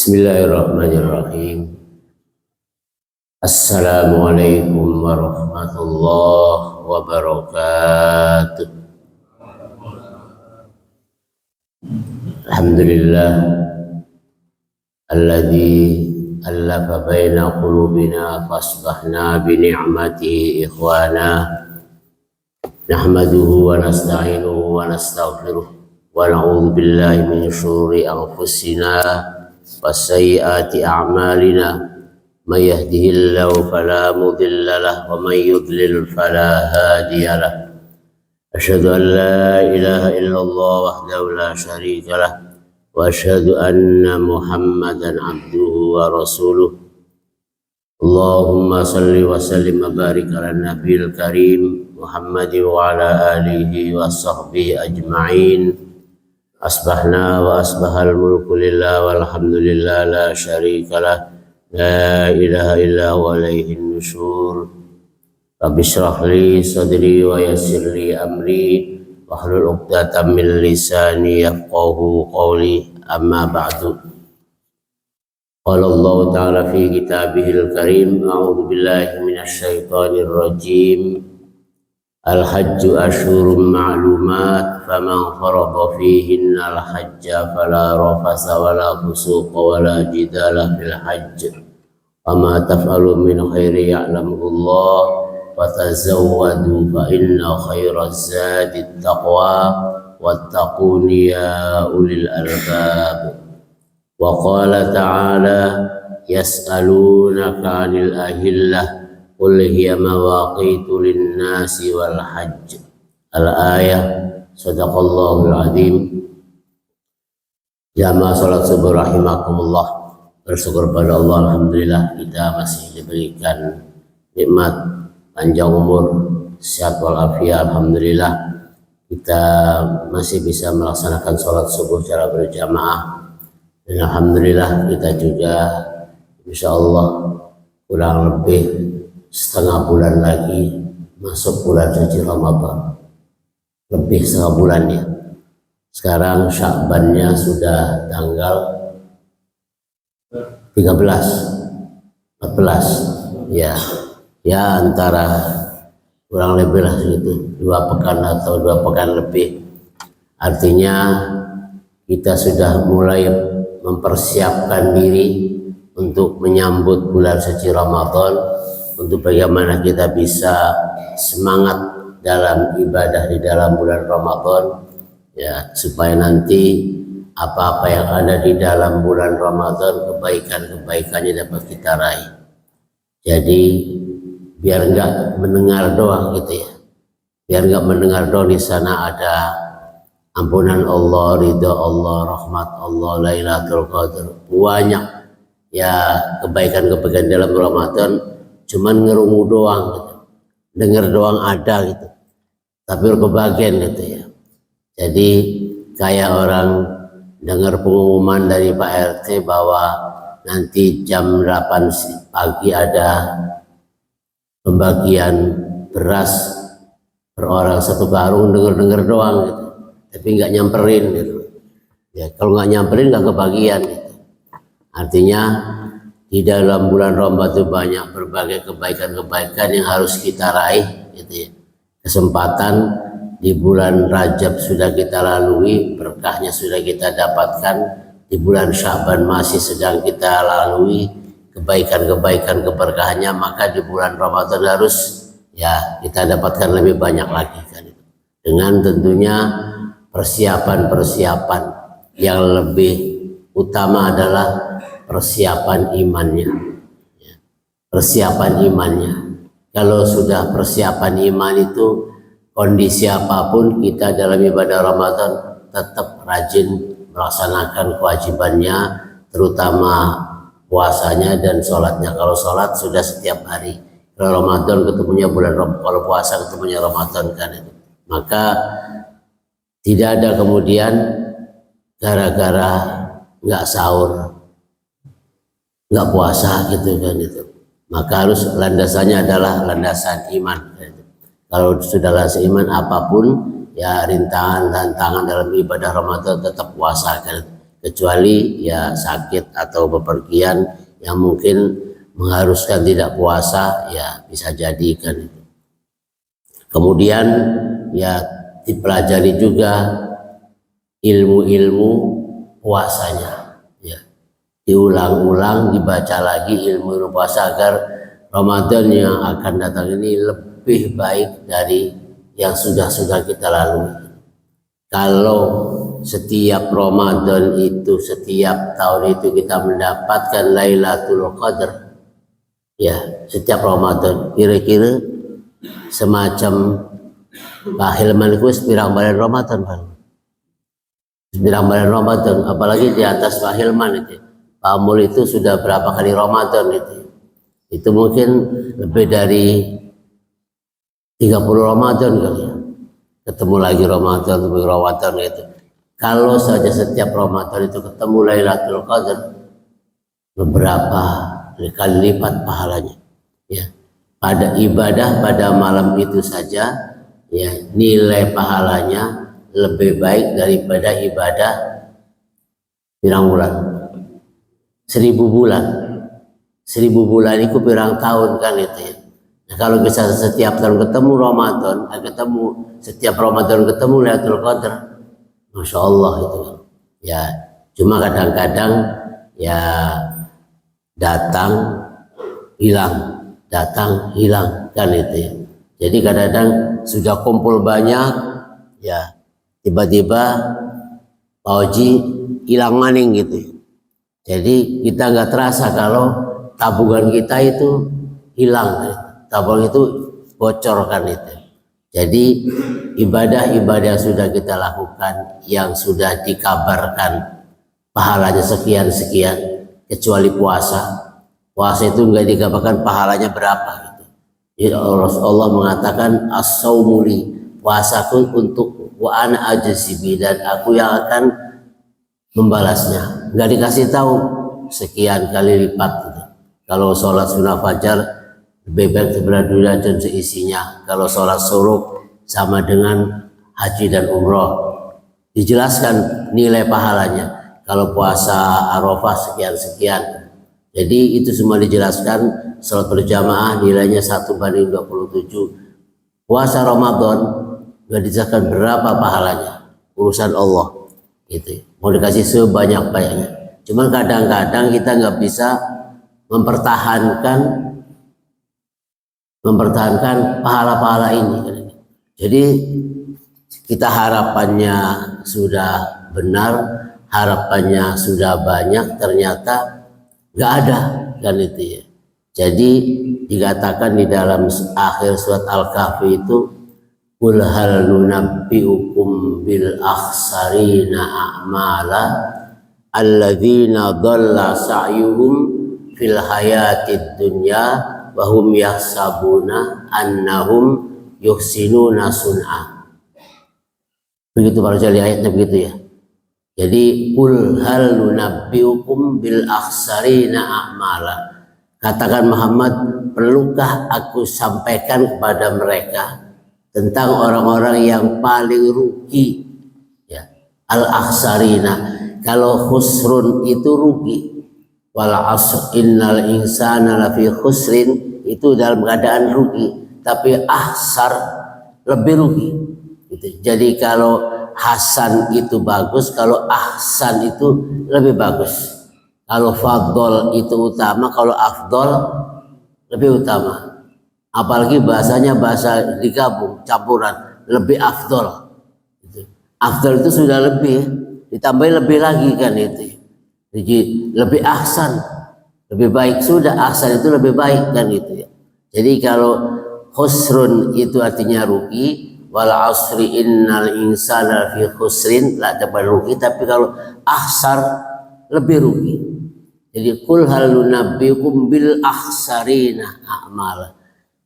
Bismillahirrahmanirrahim. Assalamualaikum warahmatullahi wabarakatuh. Alhamdulillah alladzi allafa baina qulubina fasbahna bi ni'matihi ikhwana nahmaduhu wa nasta'inuhu wa nastaghfiruh wa na'udzu billahi min syururi anfusina wa sayyiati a'malina may yahdihillahu fala mudilla lahu wa may yudlil fala hadiya lahu. Asyhadu an la ilaha illallah wahdahu la syarika lah wa asyhadu anna Muhammadan abduhu wa rasuluh. Allahumma salli wa sallim wa barik ala nabiyil karim Muhammad wa ala alihi wa sahbihi ajma'in. Asbahna wa asbahal mulku lillah walhamdulillah la syarika lah la ilaha illa huwa alaihi nusyur. Rabbi shrah li sadri wa yassir li amri wahlul 'uqdatam min lisani yafqahu qawli. Amma ba'du. Qala Allah ta'ala fi kitabihil karim a'udzu billahi minasy syaithanir rajim. Al-hajju asyhurun ma'lumat faman farada fihinna al-hajja fala rafasa wala fusuqa wala jidala fil hajj wa ma taf'alu min khairi ya'lamuhu Allah fatazawwadu fa inna khairaz zadi taqwa wattaquni ya ulil albab. Wa qala ta'ala yas'alunaka 'anil ahillah qul hiya mawaqitu linnasi wal hajj. Al-ayah. Sadaqallahul azim. Jamaah salat subuh rahimakumullah. Bersyukur pada Allah, alhamdulillah kita masih diberikan nikmat panjang umur, sehat walafiat. Alhamdulillah kita masih bisa melaksanakan salat subuh secara berjamaah. Dan alhamdulillah kita juga insyaallah kurang lebih setengah bulan lagi masuk bulan suci Ramadan. Lebih setengah bulan ya. Sekarang Sya'bannya sudah tanggal 13, 14 ya. Ya antara kurang lebih lah segitu, 2 pekan atau 2 pekan lebih. Artinya kita sudah mulai mempersiapkan diri untuk menyambut bulan suci Ramadan, untuk bagaimana kita bisa semangat dalam ibadah di dalam bulan Ramadan ya, supaya nanti apa-apa yang ada di dalam bulan Ramadan kebaikan-kebaikannya dapat kita raih. Jadi biar enggak mendengar doang gitu ya, biar enggak mendengar doang di sana ada ampunan Allah, ridha Allah, rahmat Allah, Lailatul Qadar, banyak ya kebaikan-kebaikan dalam Ramadan. Cuman ngerungu doang gitu, denger doang ada gitu, tapi kebagian gitu ya. Jadi kayak orang dengar pengumuman dari Pak RT bahwa nanti jam 8 pagi ada pembagian beras per orang 1 karung, denger doang gitu, tapi nggak nyamperin gitu ya. Kalau nggak nyamperin nggak kebagian gitu. Artinya di dalam bulan Ramadan itu banyak berbagai kebaikan-kebaikan yang harus kita raih gitu ya. Kesempatan di bulan Rajab sudah kita lalui, berkahnya sudah kita dapatkan. Di bulan Sya'ban masih sedang kita lalui kebaikan-kebaikan keberkahannya, maka di bulan Ramadan harus ya kita dapatkan lebih banyak lagi kan itu. Dengan tentunya persiapan-persiapan yang lebih utama adalah persiapan imannya ya. Persiapan imannya. Kalau sudah persiapan iman itu, kondisi apapun kita dalam ibadah Ramadan tetap rajin melaksanakan kewajibannya, terutama puasanya dan sholatnya. Kalau sholat sudah setiap hari, kalau Ramadan ketemunya bulan Ramadan, kalau puasa ketemunya Ramadan kan itu. Maka tidak ada kemudian gara-gara nggak sahur, nggak puasa gitu kan itu. Maka harus landasannya adalah landasan iman. Kalau sudah landasan iman, apapun ya rintangan tantangan dalam ibadah Ramadan tetap puasa kan. kecuali ya sakit atau bepergian yang mungkin mengharuskan tidak puasa, ya bisa jadikan. Kemudian ya dipelajari juga ilmu-ilmu puasanya, ya diulang-ulang, dibaca lagi ilmu puasa agar Ramadan yang akan datang ini lebih baik dari yang sudah kita lalui. Kalau setiap Ramadan itu, setiap tahun itu kita mendapatkan Lailatul Qadar, ya setiap Ramadan, kira-kira semacam Pak Hilman itu sepirang bulan Ramadan, Pak. Sepirang bulan Ramadan, apalagi di atas Pak Hilman itu. Pak Mul itu sudah berapa kali Ramadan itu. Itu mungkin lebih dari 30 Ramadan kali ya. Ketemu lagi Ramadan, lebih Ramadan itu. Kalau saja setiap Ramadan itu ketemu Lailatul Qadar, beberapa kali lipat pahalanya. Ya. Pada ibadah pada malam itu saja, ya nilai pahalanya lebih baik daripada ibadah pirang bulan. 1000 bulan. 1000 bulan itu pirang tahun kan itu ya. Nah, kalau bisa setiap tahun ketemu Ramadan, ketemu setiap Ramadan ketemu Lailatul Qadar, Masya Allah itu. Ya, cuma kadang-kadang ya datang hilang kan itu ya. Jadi kadang-kadang sudah kumpul banyak, ya tiba-tiba Pak Oji hilang maning gitu. Jadi kita nggak terasa kalau tabungan kita itu hilang, tabungan itu bocor kan itu. Jadi ibadah-ibadah yang sudah kita lakukan, yang sudah dikabarkan pahalanya sekian-sekian, kecuali puasa. Puasa itu nggak dikabarkan pahalanya berapa gitu. Jadi Allah mengatakan as-saumuli, puasaku untuk wa ana ajzibi, dan aku yang akan membalasnya. Nggak dikasih tahu sekian kali lipat gitu. Kalau sholat sunnah fajar lebih baik sebelah dunia dan seisinya. Kalau sholat suruk sama dengan haji dan umroh, dijelaskan nilai pahalanya. Kalau puasa Arafah sekian-sekian. Jadi itu semua dijelaskan. Sholat berjamaah nilainya 1/27. Puasa Ramadan nggak dijelaskan berapa pahalanya, urusan Allah gitu. Mau dikasih sebanyak-banyaknya. Cuman kadang-kadang kita nggak bisa mempertahankan pahala-pahala ini. Jadi kita harapannya sudah benar, harapannya sudah banyak, ternyata nggak ada kan itu ya. Jadi dikatakan di dalam akhir surat Al-Kahfi itu, qul hal nunabbiukum bil akhsarina a'mala alladzina dhalla sa'yuhum fil hayatid dunya wa hum yahsabuna annahum yuhsinuna sun'a. Begitu para jali ayatnya begitu ya. Jadi qul hal nunabbiukum bil akhsarina a'mala. Katakan Muhammad, perlukah aku sampaikan kepada mereka tentang orang-orang yang paling rugi, ya, al-akhsarina. Kalau khusrun itu rugi, wal asr innal insana lafi khusrin, itu dalam keadaan rugi, tapi ahsar lebih rugi gitu. Jadi kalau hasan itu bagus, kalau ahsan itu lebih bagus. Kalau fadol itu utama, kalau afdol lebih utama. Apalagi bahasanya bahasa digabung, campuran, lebih afdol. Afdol itu sudah lebih, ditambahin lebih lagi kan itu. Jadi lebih ahsan, lebih baik, sudah ahsan itu lebih baik kan itu ya. Jadi kalau khusrun itu artinya rugi, wal asri innal insana fi khusrin, lah dapat rugi. Tapi kalau ahsar lebih rugi. Jadi qul hal nunabbiukum bil akhsarina a'mal.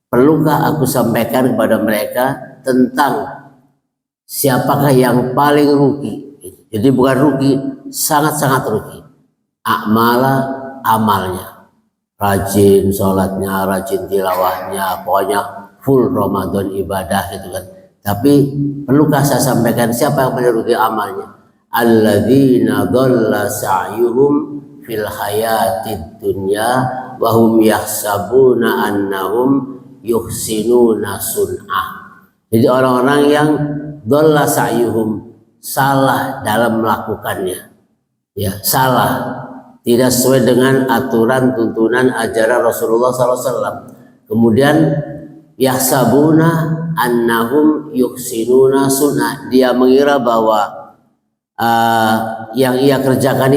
Perlukah aku sampaikan kepada mereka tentang siapakah yang paling rugi? Jadi bukan rugi, sangat-sangat rugi. A'mala, amalnya, rajin sholatnya, rajin tilawahnya, pokoknya full Ramadan ibadah gitu kan. Tapi perlukah saya sampaikan siapa yang paling rugi amalnya? alladzina dhalla sa'yuhum fil hayatid dunya wa hum yahsabuna annahum yuhsinuna sun'ah. Jadi orang-orang yang dhalla sa'yuhum, salah dalam melakukannya, ya salah, tidak sesuai dengan aturan tuntunan ajaran Rasulullah SAW. Kemudian yahsabuna annahum yuhsinuna sunnah, dia mengira bahwa yang ia kerjakan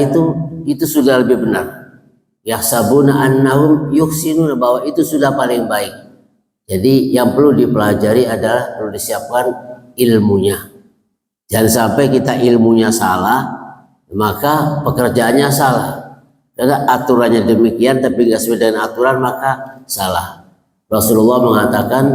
itu sudah lebih benar. Yahsabuna annahum yuhsinuna, bahwa itu sudah paling baik. Jadi yang perlu dipelajari adalah perlu disiapkan ilmunya. Jangan sampai kita ilmunya salah, maka pekerjaannya salah. Karena aturannya demikian tapi nggak sesuai dengan aturan, maka salah. Rasulullah mengatakan,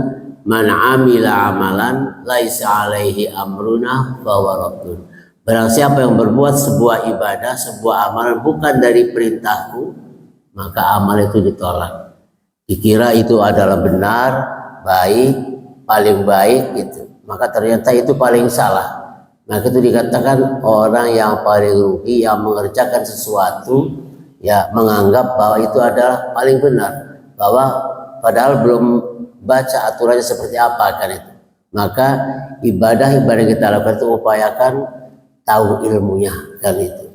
man amila amalan laisa alaihi amruna fahuwa raddun. Barang siapa yang berbuat sebuah ibadah, sebuah amalan bukan dari perintahku, maka amal itu ditolak. Dikira itu adalah benar, baik, paling baik itu, maka ternyata itu paling salah. Maka itu dikatakan orang yang paling rugi, yang mengerjakan sesuatu ya menganggap bahwa itu adalah paling benar, bahwa padahal belum baca aturannya seperti apa kan itu. Maka ibadah kita lakukan itu upayakan tahu ilmunya kan itu.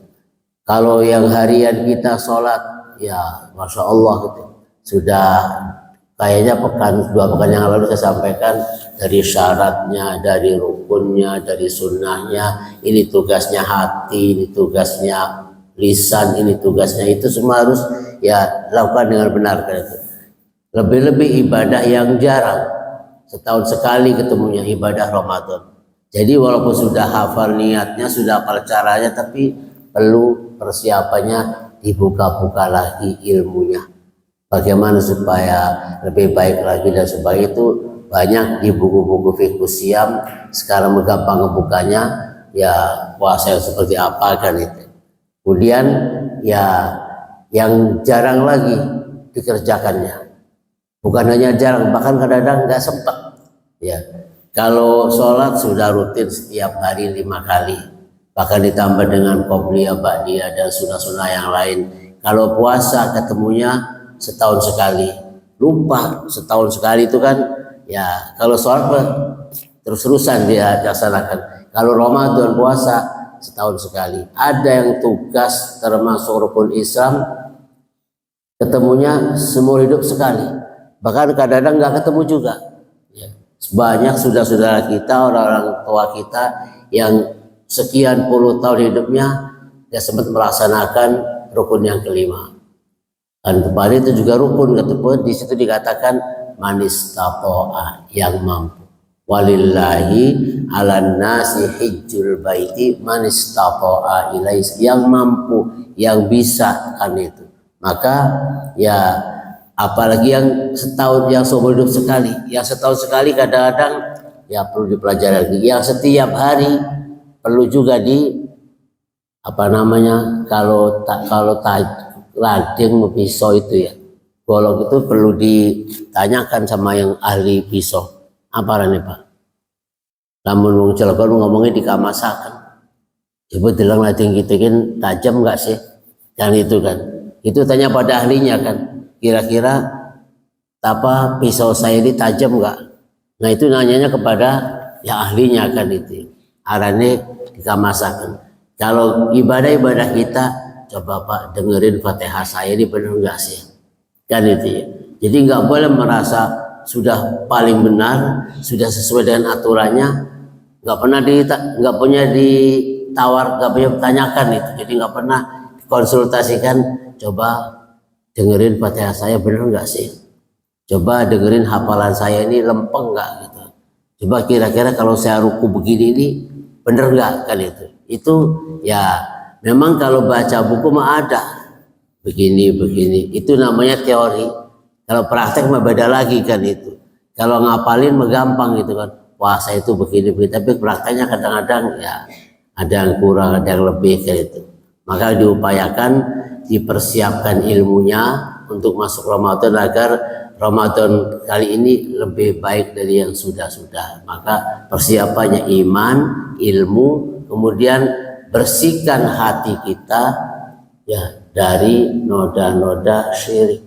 Kalau yang harian kita sholat, ya Masya Allah gitu, sudah kayaknya dua pekan yang lalu saya sampaikan dari syaratnya, dari rukunnya, dari sunnahnya, ini tugasnya hati, ini tugasnya lisan, ini tugasnya itu, semua harus ya lakukan dengan benar kan itu. Lebih-lebih ibadah yang jarang, setahun sekali ketemunya ibadah Ramadan. Jadi walaupun sudah hafal niatnya, sudah hafal caranya, tapi perlu persiapannya, dibuka-buka lagi ilmunya. Bagaimana supaya lebih baik lagi, dan supaya itu banyak di buku-buku fiqh siam sekarang gampang ngebukanya, ya puasa yang seperti apa kan itu. Kemudian ya yang jarang lagi dikerjakannya, bukan hanya jarang, bahkan kadang-kadang nggak sempat. Ya kalau sholat sudah rutin setiap hari 5 kali, bahkan ditambah dengan qobliyah, ba'diyah dan sunnah-sunnah yang lain. Kalau puasa ketemunya setahun sekali, lupa setahun sekali itu kan ya. Kalau sholat terus-terusan dia laksanakan. Kalau Ramadan puasa setahun sekali. Ada yang tugas termasuk rukun Islam ketemunya seumur hidup sekali, bahkan kadang-kadang nggak ketemu juga ya. Banyak saudara kita, orang-orang tua kita yang sekian puluh tahun hidupnya dia sempat melaksanakan rukun yang kelima. Dan kembali itu juga rukun, di situ dikatakan manis tatoa, yang mampu. Walillahi ala nasi hijjul baiti manis tatoa ilais, yang mampu, yang bisa kan itu. Maka ya apalagi yang setahun, yang seumur hidup sekali, yang setahun sekali kadang-kadang ya perlu dipelajari lagi. Yang setiap hari perlu juga di apa namanya, kalau lading pisau itu ya, golok itu perlu ditanyakan sama yang ahli pisau. Apa nih Pak? Namun wong Cilegon ngomongnya dikamasakan. Ibu bilang lading gitu kan tajam nggak sih? Dan itu kan, itu tanya pada ahlinya kan. Kira-kira apa pisau saya ini tajam nggak? Nah itu nanyanya kepada yang ahlinya kan itu. Arane dikamasakan. Kalau ibadah-ibadah kita, coba Pak dengerin Fatihah saya ini benar nggak sih? Kan itu ya. Jadi nggak boleh merasa sudah paling benar, sudah sesuai dengan aturannya, nggak pernah nggak punya ditawar, nggak punya ditanyakan itu. Jadi nggak pernah dikonsultasikan. Coba dengerin Fatihah saya benar nggak sih? Coba dengerin hafalan saya ini lempeng nggak gitu. Coba kira-kira kalau saya ruku begini ini benar nggak kan itu? Itu ya memang kalau baca buku mah ada begini, itu namanya teori. Kalau praktek mah beda lagi kan itu. Kalau ngapalin mah gampang gitu kan, puasa itu begini, tapi prakteknya kadang-kadang ya ada yang kurang, ada yang lebih kayak itu. Maka diupayakan dipersiapkan ilmunya untuk masuk Ramadan, agar Ramadan kali ini lebih baik dari yang sudah-sudah. Maka persiapannya iman, ilmu, kemudian bersihkan hati kita ya dari noda-noda syirik.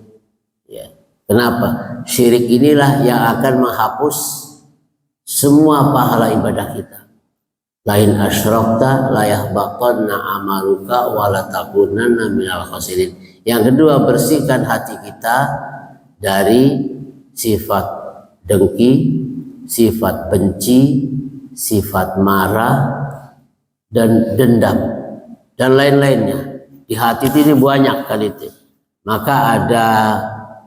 Ya. Kenapa? Syirik inilah yang akan menghapus semua pahala ibadah kita. Lain asyrakta la yahbaqanna amaluka wa la takunanna minal khasirin. Yang kedua, bersihkan hati kita dari sifat dengki, sifat benci, sifat marah, dan dendam, dan lain-lainnya. Di hati ini banyak kali itu. Maka ada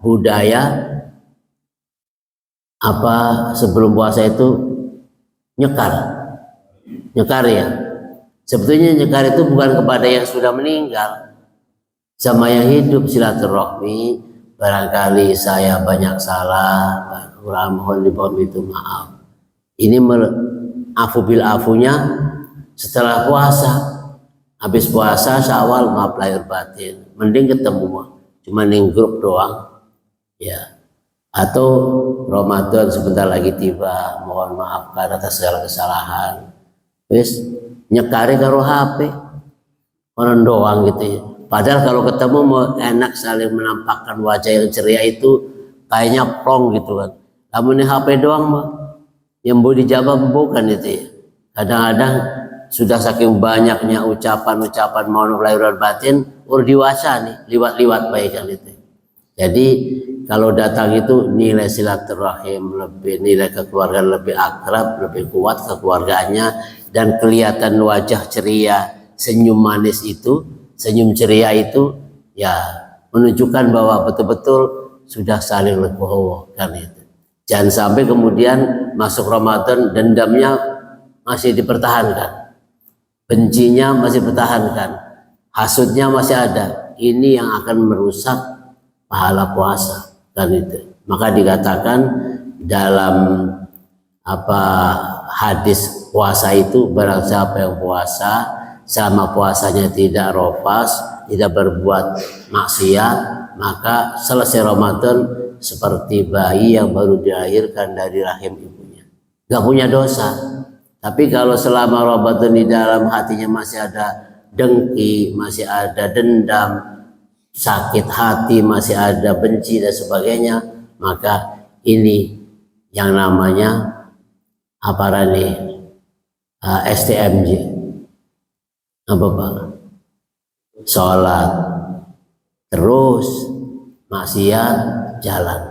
budaya apa sebelum puasa itu nyekar ya. Sebetulnya nyekar itu bukan kepada yang sudah meninggal, sama yang hidup. Silaturahmi, barangkali saya banyak salah, mohon itu maaf. Ini afu bil afunya setelah puasa. Habis puasa Syawal maaf lahir batin, mending ketemu cuma ning grup doang ya. Atau Ramadan sebentar lagi tiba, mohon maafkan atas segala kesalahan. Wis nyekari karo HP orang doang gitu ya. Padahal kalau ketemu mau enak saling menampakkan wajah yang ceria itu kayaknya plong gitu kan. Namun ini HP doang mah yang mau dijawab bukan itu ya. Kadang-kadang sudah saking banyaknya ucapan-ucapan mohon lahir batin udah diwasa nih liwat-liwat baikan itu. Jadi kalau datang itu nilai silaturahim lebih, nilai kekeluargaan lebih akrab, lebih kuat kekeluargaannya, dan kelihatan wajah ceria, senyum manis itu, senyum ceria itu ya menunjukkan bahwa betul-betul sudah saling legowo kan itu. Jangan sampai kemudian masuk Ramadan dendamnya masih dipertahankan, bencinya masih dipertahankan, hasutnya masih ada. Ini yang akan merusak pahala puasa kan itu. Maka dikatakan dalam hadis puasa itu, barang siapa yang puasa selama puasanya tidak rofas, tidak berbuat maksiat, maka selesai Ramadan seperti bayi yang baru dilahirkan dari rahim ibunya, gak punya dosa. Tapi kalau selama Ramadan di dalam hatinya masih ada dengki, masih ada dendam, sakit hati, masih ada benci dan sebagainya, maka ini yang namanya STMJ apa Pak? Sholat terus, maksiat jalan,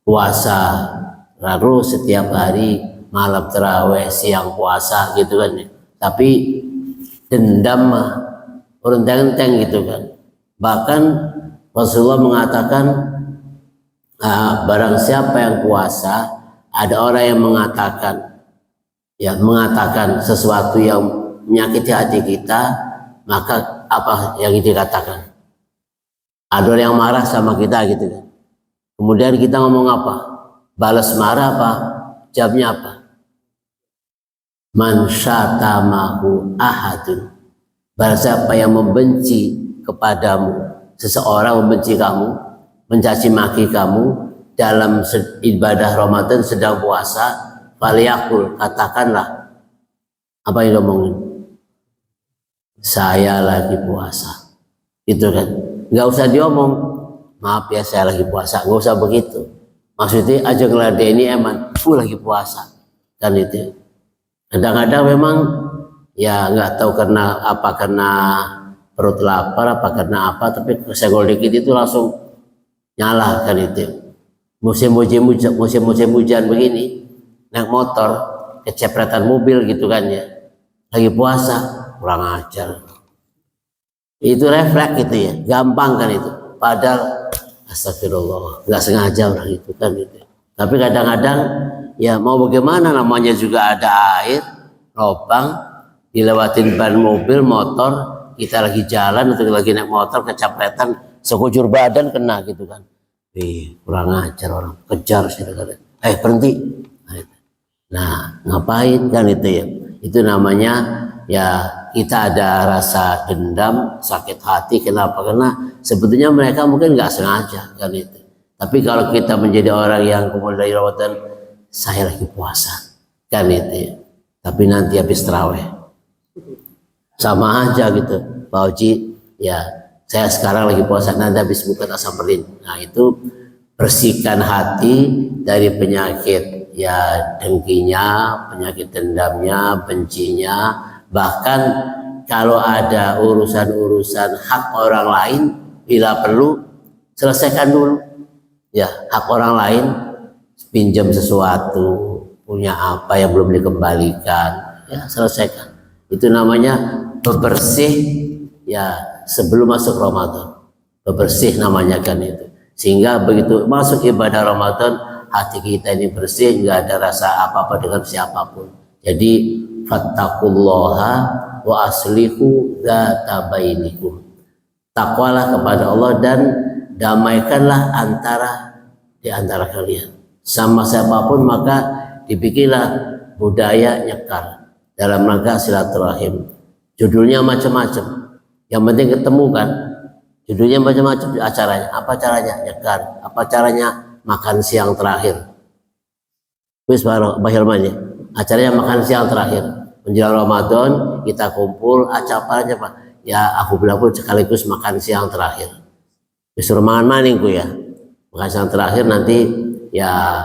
puasa terus setiap hari, malam terawih, siang puasa gitu kan. Tapi dendam mah urun-teng-teng gitu kan. Bahkan Rasulullah mengatakan barang siapa yang puasa, ada orang yang mengatakan sesuatu yang menyakiti hati kita, maka apa yang dikatakan? Ada orang yang marah sama kita gitu kan. Kemudian kita ngomong apa? Balas marah apa? Jawabnya apa? Man syatamahu ahadun. Barang siapa yang membenci kepadamu, seseorang membenci kamu, mencaci maki kamu dalam ibadah Ramadan sedang puasa, faliyakul, katakanlah apa yang ngomongin, saya lagi puasa, itu kan. Nggak usah diomong, maaf ya saya lagi puasa, nggak usah begitu. Maksudnya aja ngeladeni eman, lagi puasa kan itu. Kadang-kadang memang ya nggak tahu karena perut lapar apa karena apa, tapi senggol dikit itu langsung nyala kan itu. Musim hujan begini, naik motor kecepretan mobil gitu kan ya, lagi puasa, kurang ajar. Itu refleks gitu ya, gampang kan itu. Padahal astagfirullah, nggak sengaja orang itu kan gitu. Tapi kadang-kadang ya mau bagaimana, namanya juga ada air, lubang, dilewatin ban mobil, motor, kita lagi jalan atau lagi naik motor kecapretan, sekujur badan kena gitu kan. Kurang ajar orang, kejar sih, berhenti. Nah, ngapain kan itu ya? Itu namanya ya kita ada rasa dendam, sakit hati. Kenapa? Karena sebetulnya mereka mungkin nggak sengaja kan itu. Tapi kalau kita menjadi orang yang kemudian dari Ramadan, saya lagi puasa kan itu ya. Tapi nanti habis terawih sama aja gitu Pak Oji. Ya saya sekarang lagi puasa, nanti habis buka tak samperin. Nah itu bersihkan hati dari penyakit ya, dengkinya, penyakit dendamnya, bencinya. Bahkan kalau ada urusan-urusan hak orang lain, bila perlu selesaikan dulu ya hak orang lain. Pinjam sesuatu, punya apa yang belum dikembalikan, ya selesaikan. Itu namanya bebersih ya sebelum masuk Ramadan. Bebersih namanya kan itu. Sehingga begitu masuk ibadah Ramadan, hati kita ini bersih, nggak ada rasa apa-apa dengan siapapun. Jadi fattaqullaha wa aslihu dzata bainikum. Takwalah kepada Allah dan damaikanlah di antara kalian. Sama siapapun maka dibikinlah budaya nyekar dalam rangka silaturahim. Judulnya macam-macam. Yang penting ketemu kan. Judulnya macam-macam acaranya. Apa caranya? Nyekar. Apa caranya? Makan siang terakhir. Wis Pak Hilman ya. Acaranya makan siang terakhir. Menjelang Ramadan kita kumpul. Acaranya Pak. Ya aku bilang pun sekaligus makan siang terakhir. Disuruh maning ku ya. Makan siang terakhir nanti ya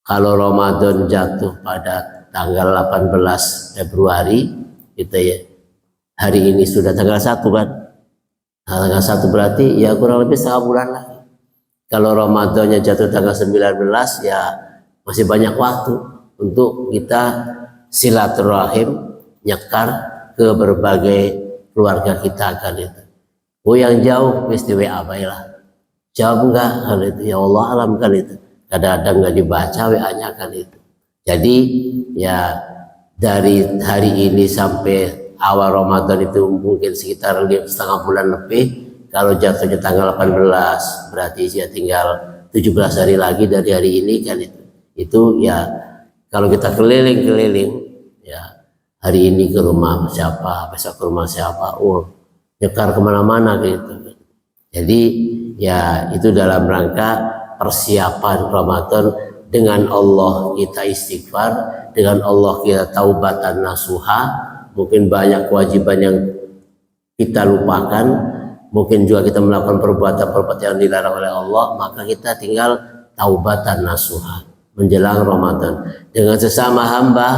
kalau Ramadan jatuh pada tanggal 18 Februari gitu ya. Hari ini sudah tanggal 1 kan. Tanggal 1 berarti ya kurang lebih setengah bulan lagi. Kalau Ramadannya jatuh tanggal 19 ya masih banyak waktu untuk kita silaturahim, nyekar ke berbagai keluarga kita kan itu. Oh yang jauh mesti WA lah. Jawab enggak kan itu, ya Allah alam kan itu. Kadang-kadang enggak dibaca WA-nya kan itu. Jadi ya dari hari ini sampai awal Ramadan itu mungkin sekitar setengah bulan lebih. Kalau jatuhnya tanggal 18 berarti ya tinggal 17 hari lagi dari hari ini kan itu. Itu ya kalau kita keliling-keliling ya hari ini ke rumah siapa, besok ke rumah siapa, nyekar kemana-mana gitu. Jadi ya itu dalam rangka persiapan Ramadan. Dengan Allah kita istighfar, dengan Allah kita taubatan nasuha. Mungkin banyak kewajiban yang kita lupakan, mungkin juga kita melakukan perbuatan-perbuatan yang dilarang oleh Allah, maka kita tinggal taubatan nasuha menjelang Ramadan. Dengan sesama hamba,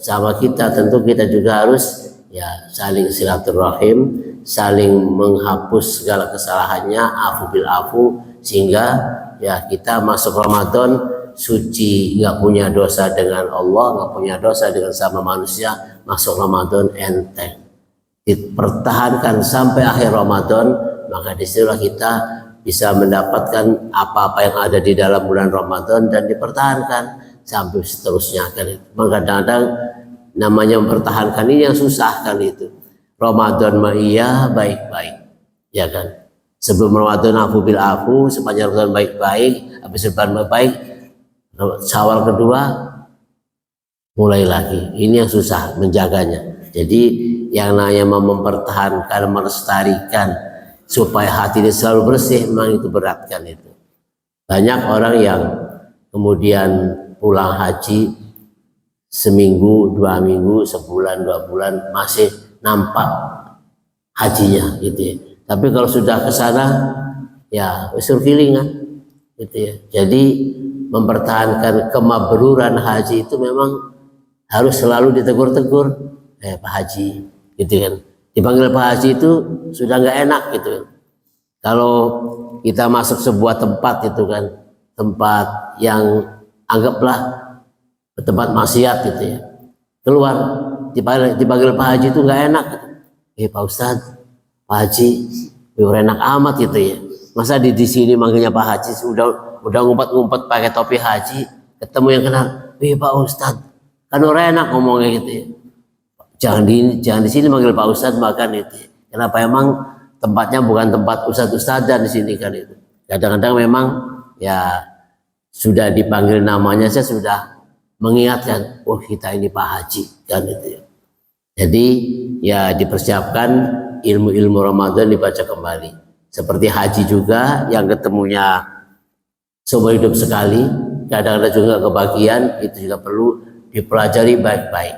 sama kita tentu kita juga harus ya saling silaturahim, saling menghapus segala kesalahannya, afu bil afu, sehingga ya kita masuk Ramadan suci, nggak punya dosa dengan Allah, nggak punya dosa dengan sama manusia. Masuk Ramadan enteng, dipertahankan sampai akhir Ramadan, maka disitulah kita bisa mendapatkan apa-apa yang ada di dalam bulan Ramadan dan dipertahankan sampai seterusnya kan itu. Maka kadang-kadang namanya mempertahankan ini yang susah kan itu. Ramadan mah iya baik-baik ya kan, sebelum Ramadan afu bil afu, sepanjang Ramadan baik-baik, habis Ramadan baik, Syawal kedua mulai lagi. Ini yang susah menjaganya. Jadi yang namanya mempertahankan, melestarikan supaya hati ini selalu bersih, memang itu berat kan itu. Banyak orang yang kemudian pulang haji seminggu, 2 minggu, sebulan, 2 bulan masih nampak hajinya gitu ya. Tapi kalau sudah ke sana ya usul feelingan gitu ya. Jadi mempertahankan kemabruran haji itu memang harus selalu ditegur-tegur. Pak Haji gitu kan. Dipanggil Pak Haji itu sudah nggak enak gitu kan. Kalau kita masuk sebuah tempat itu kan, tempat yang anggaplah tempat maksiat gitu ya. Keluar dipanggil Pak Haji itu nggak enak. Pak Ustadz, Pak Haji, enak amat gitu ya. Masa di sini manggilnya Pak Haji udah ngumpet-ngumpet pakai topi haji, ketemu yang kenal, Pak Ustadz, kan orang enak ngomongnya gitu ya. Jangan di sini manggil Pak Ustadz makan itu. Ya. Kenapa emang tempatnya bukan tempat ustadz-ustadzan di sini kan itu. Kadang-kadang memang ya sudah dipanggil namanya saya sudah mengingatkan, kita ini Pak Haji kan itu ya. Jadi ya dipersiapkan ilmu-ilmu Ramadan dibaca kembali. Seperti haji juga yang ketemunya seumur hidup sekali, kadang-kadang juga kebagian, itu juga perlu dipelajari baik-baik.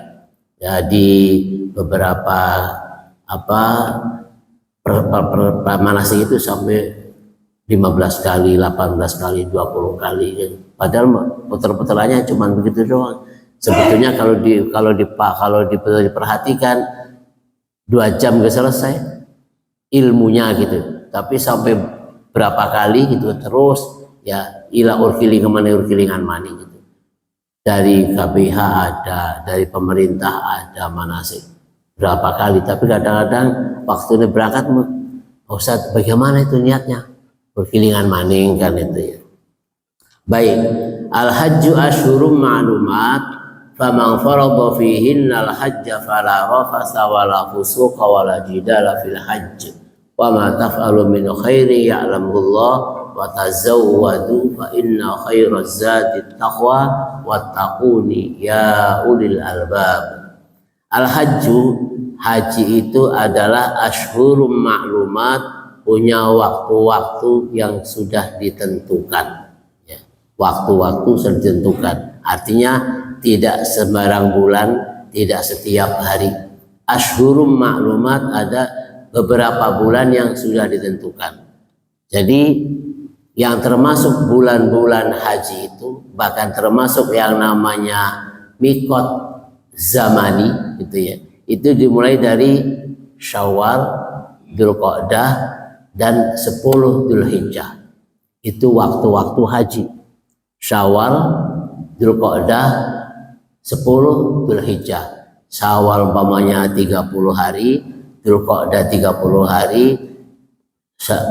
Jadi beberapa manasik itu sampai 15 kali, 18 kali, 20 kali kan. Padahal puter-puterannya cuma begitu doang. Sebetulnya kalau diperhatikan 2 jam gak selesai ilmunya gitu. Tapi sampai berapa kali gitu terus ya, ila urkiling kemana urkilingan mani gitu. Dari KBH ada, dari pemerintah ada manasik berapa kali, tapi kadang-kadang waktu ini berangkat, Ustaz bagaimana itu niatnya? Berkilingan maning kan itu ya. Baik, al-hajju asyhurum ma'lumat, faman farada fihinna al-hajja fala rafasa wala fusuqa wala jidala fil hajj wa ma taf'alu min khairi ya'lamullah wa tazawwadu fa inna khairaz zadi taqwa wattaquni ya ulil albab. Al-hajju, haji itu adalah asyhurum ma'lumat, punya waktu-waktu yang sudah ditentukan ya. Waktu-waktu sudah ditentukan, artinya tidak sembarang bulan, tidak setiap hari. Asyhurum ma'lumat, ada beberapa bulan yang sudah ditentukan. Jadi yang termasuk bulan-bulan haji itu, bahkan termasuk yang namanya mikot zamani gitu ya, itu dimulai dari Syawal, Dzulqa'dah, dan 10 Dzulhijjah. Itu waktu-waktu haji. Syawal, Dzulqa'dah, 10 Dzulhijjah. Syawal umpamanya 30 hari, Dzulqa'dah 30 hari,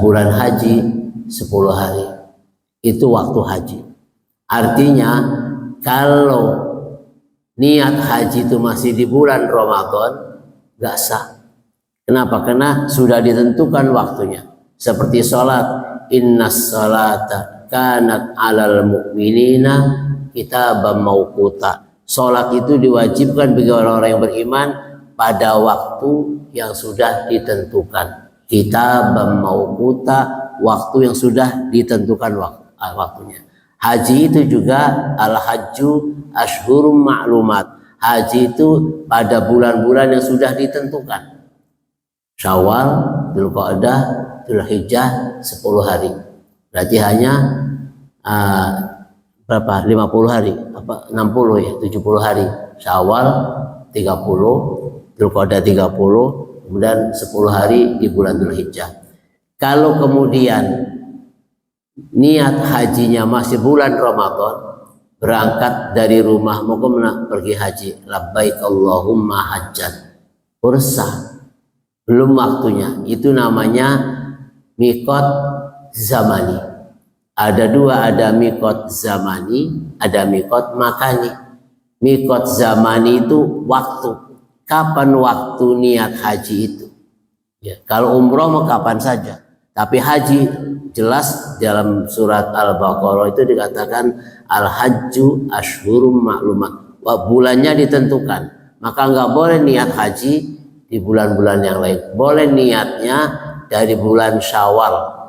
bulan haji 10 hari. Itu waktu haji. Artinya kalau niat haji itu masih di bulan Ramadan, nggak sah. Kenapa? Karena sudah ditentukan waktunya. Seperti sholat, innas sholata kanat alal mu'minina kitaban mauquta. Sholat itu diwajibkan bagi orang-orang yang beriman pada waktu yang sudah ditentukan. Kitaban mauquta, waktu yang sudah ditentukan waktunya. Haji itu juga al-hajju asyhurum ma'lumat. Haji itu pada bulan-bulan yang sudah ditentukan. Syawal, Dzulqa'dah, Dzulhijjah 10 hari. Berarti hanya berapa? 50 hari, apa 60 ya, 70 hari. Syawal 30, Dzulqa'dah 30, kemudian 10 hari di bulan Dzulhijjah. Kalau kemudian niat hajinya masih bulan Ramadan, berangkat dari rumah mau kemana? Pergi haji, labbaik Allahumma hajjan, bersah, belum waktunya. Itu namanya mikot zamani. Ada dua, ada mikot zamani, ada mikot makani. Mikot zamani itu waktu, kapan waktu niat haji itu ya. Kalau umroh mau kapan saja, tapi haji jelas dalam surat Al-Baqarah itu dikatakan al-hajju asyhurum ma'lumat, bulannya ditentukan. Maka nggak boleh niat haji di bulan-bulan yang lain. Boleh niatnya dari bulan Syawal,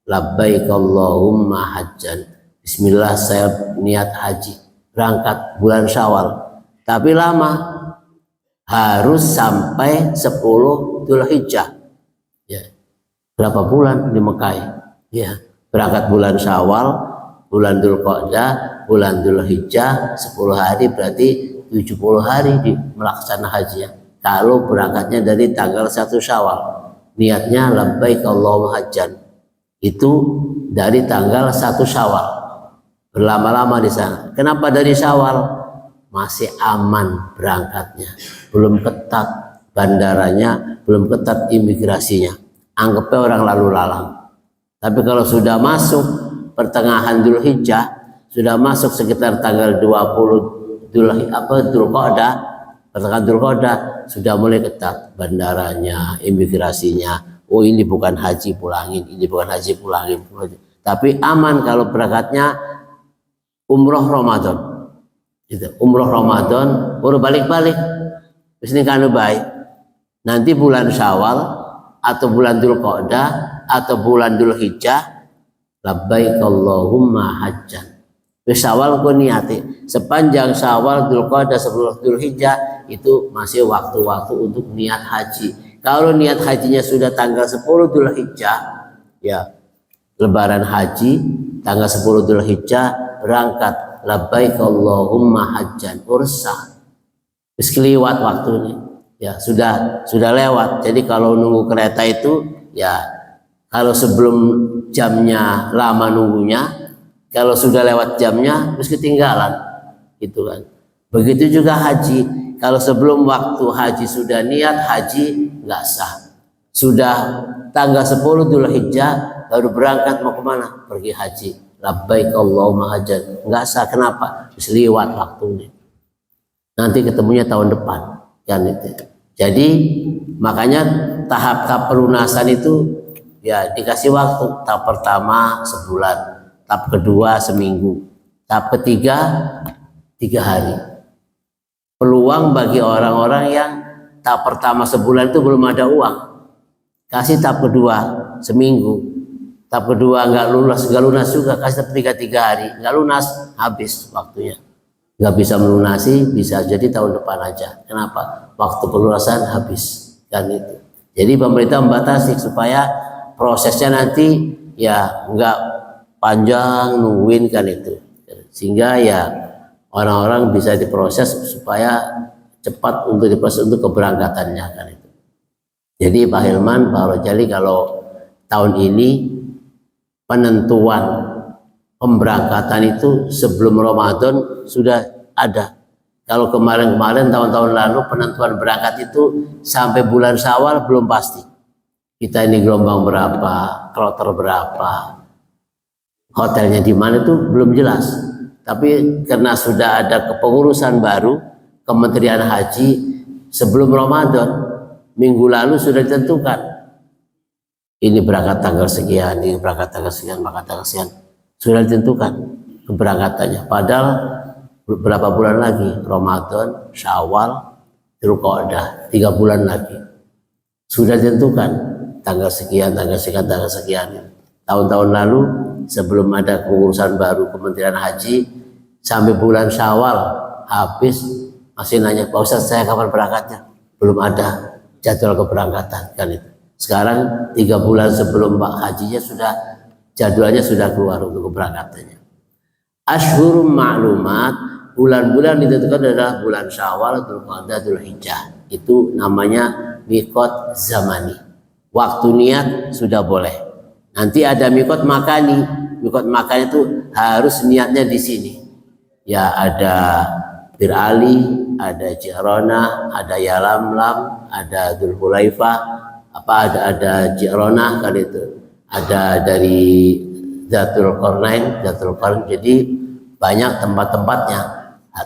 labbaik Allahumma hajjan, bismillah saya niat haji, berangkat bulan Syawal. Tapi lama, harus sampai 10 Dzulhijjah ya. Berapa bulan di Mekah ya? Berangkat bulan Syawal, bulan Dzulqa'dah, bulan Dzulhijjah 10 hari, berarti 70 hari di melaksanakan haji ya. Kalau berangkatnya dari tanggal 1 Syawal, niatnya labbaik Allahumma hajjan, itu dari tanggal 1 Syawal, berlama-lama di sana. Kenapa dari Syawal? Masih aman berangkatnya, belum ketat bandaranya, belum ketat imigrasinya, anggapnya orang lalu lalang. Tapi kalau sudah masuk pertengahan Dzulhijjah, sudah masuk sekitar tanggal 20 Dzulqa'dah, pertengahan Dzulqa'dah, sudah mulai ketat bandaranya, imigrasinya. Oh ini bukan haji, pulangin, ini bukan haji, pulangin. Tapi aman kalau berangkatnya umroh Ramadan. Gitu. Umroh Ramadan, baru balik-balik. Ini kan baik. Nanti bulan Syawal atau bulan Dzulqa'dah atau bulan Dzulhijjah, labbaik Allahumma hajjan. Syawal ku niati. Sepanjang Syawal, Dzulqa'dah, 10 Dzulhijjah itu masih waktu-waktu untuk niat haji. Kalau niat hajinya sudah tanggal 10 Dzulhijjah, ya lebaran haji tanggal 10 Dzulhijjah berangkat labbaik Allahumma hajjan ursa. Terus keliwat waktunya. Ya, sudah lewat. Jadi kalau nunggu kereta itu ya kalau sebelum jamnya lama nunggunya, kalau sudah lewat jamnya terus ketinggalan, gitu kan. Begitu juga haji, kalau sebelum waktu haji sudah niat haji nggak sah. Sudah tanggal 10 Dzulhijjah baru berangkat mau kemana? Pergi haji. Labbaik Allahumma hajjan. Nggak sah, kenapa? Terus lewat waktunya. Nanti ketemunya tahun depan, kan itu. Jadi makanya tahap pelunasan itu ya dikasih waktu. Tahap pertama sebulan, tahap kedua seminggu, tahap ketiga 3 hari. Peluang bagi orang-orang yang tahap pertama sebulan itu belum ada uang, kasih tahap kedua seminggu, tahap kedua nggak lunas juga, kasih tahap ketiga 3 hari, nggak lunas habis waktunya, nggak bisa melunasi, bisa jadi tahun depan aja. Kenapa? Waktu pelunasan habis, kan itu. Jadi pemerintah membatasi supaya prosesnya nanti ya nggak panjang nungguin, kan itu, sehingga ya orang-orang bisa diproses supaya cepat untuk diproses untuk keberangkatannya, kan itu. Jadi Pak Hilman, Pak Rojali, kalau tahun ini penentuan pemberangkatan itu sebelum Ramadan sudah ada. Kalau kemarin-kemarin tahun-tahun lalu penentuan berangkat itu sampai bulan Syawal belum pasti. Kita ini gelombang berapa, kloter berapa, hotelnya di mana itu belum jelas. Tapi karena sudah ada kepengurusan baru Kementerian Haji, sebelum Ramadan minggu lalu sudah ditentukan. Ini berangkat tanggal sekian, ini berangkat tanggal sekian, berangkat tanggal sekian. Sudah ditentukan keberangkatannya. Padahal berapa bulan lagi? Ramadan, Syawal, Dzulqa'dah, 3 bulan lagi. Sudah ditentukan tanggal sekian, tanggal sekian, tanggal sekian. Tahun-tahun lalu sebelum ada pengurusan baru Kementerian Haji, sampai bulan Syawal habis masih nanya, Pak Ustadz saya kapan berangkatnya? Belum ada jadwal keberangkatan, kan itu. Sekarang 3 bulan sebelum Pak Hajinya sudah jadwalnya sudah keluar untuk keberangkatannya. Ashhurum ma'lumat, bulan-bulan ditentukan adalah bulan Syawal, Dzulqa'dah, Dzulhijjah. Itu namanya miqat zamani. Waktu niat sudah boleh. Nanti ada miqat makani. Miqat makani itu harus niatnya di sini. Ya ada Bir Ali, ada Ji'rana, ada Yalamlam, ada Dzulhulaifah, ada Ji'rana, kan itu. Ada dari Dzatul Qarnain, jadi banyak tempat-tempatnya.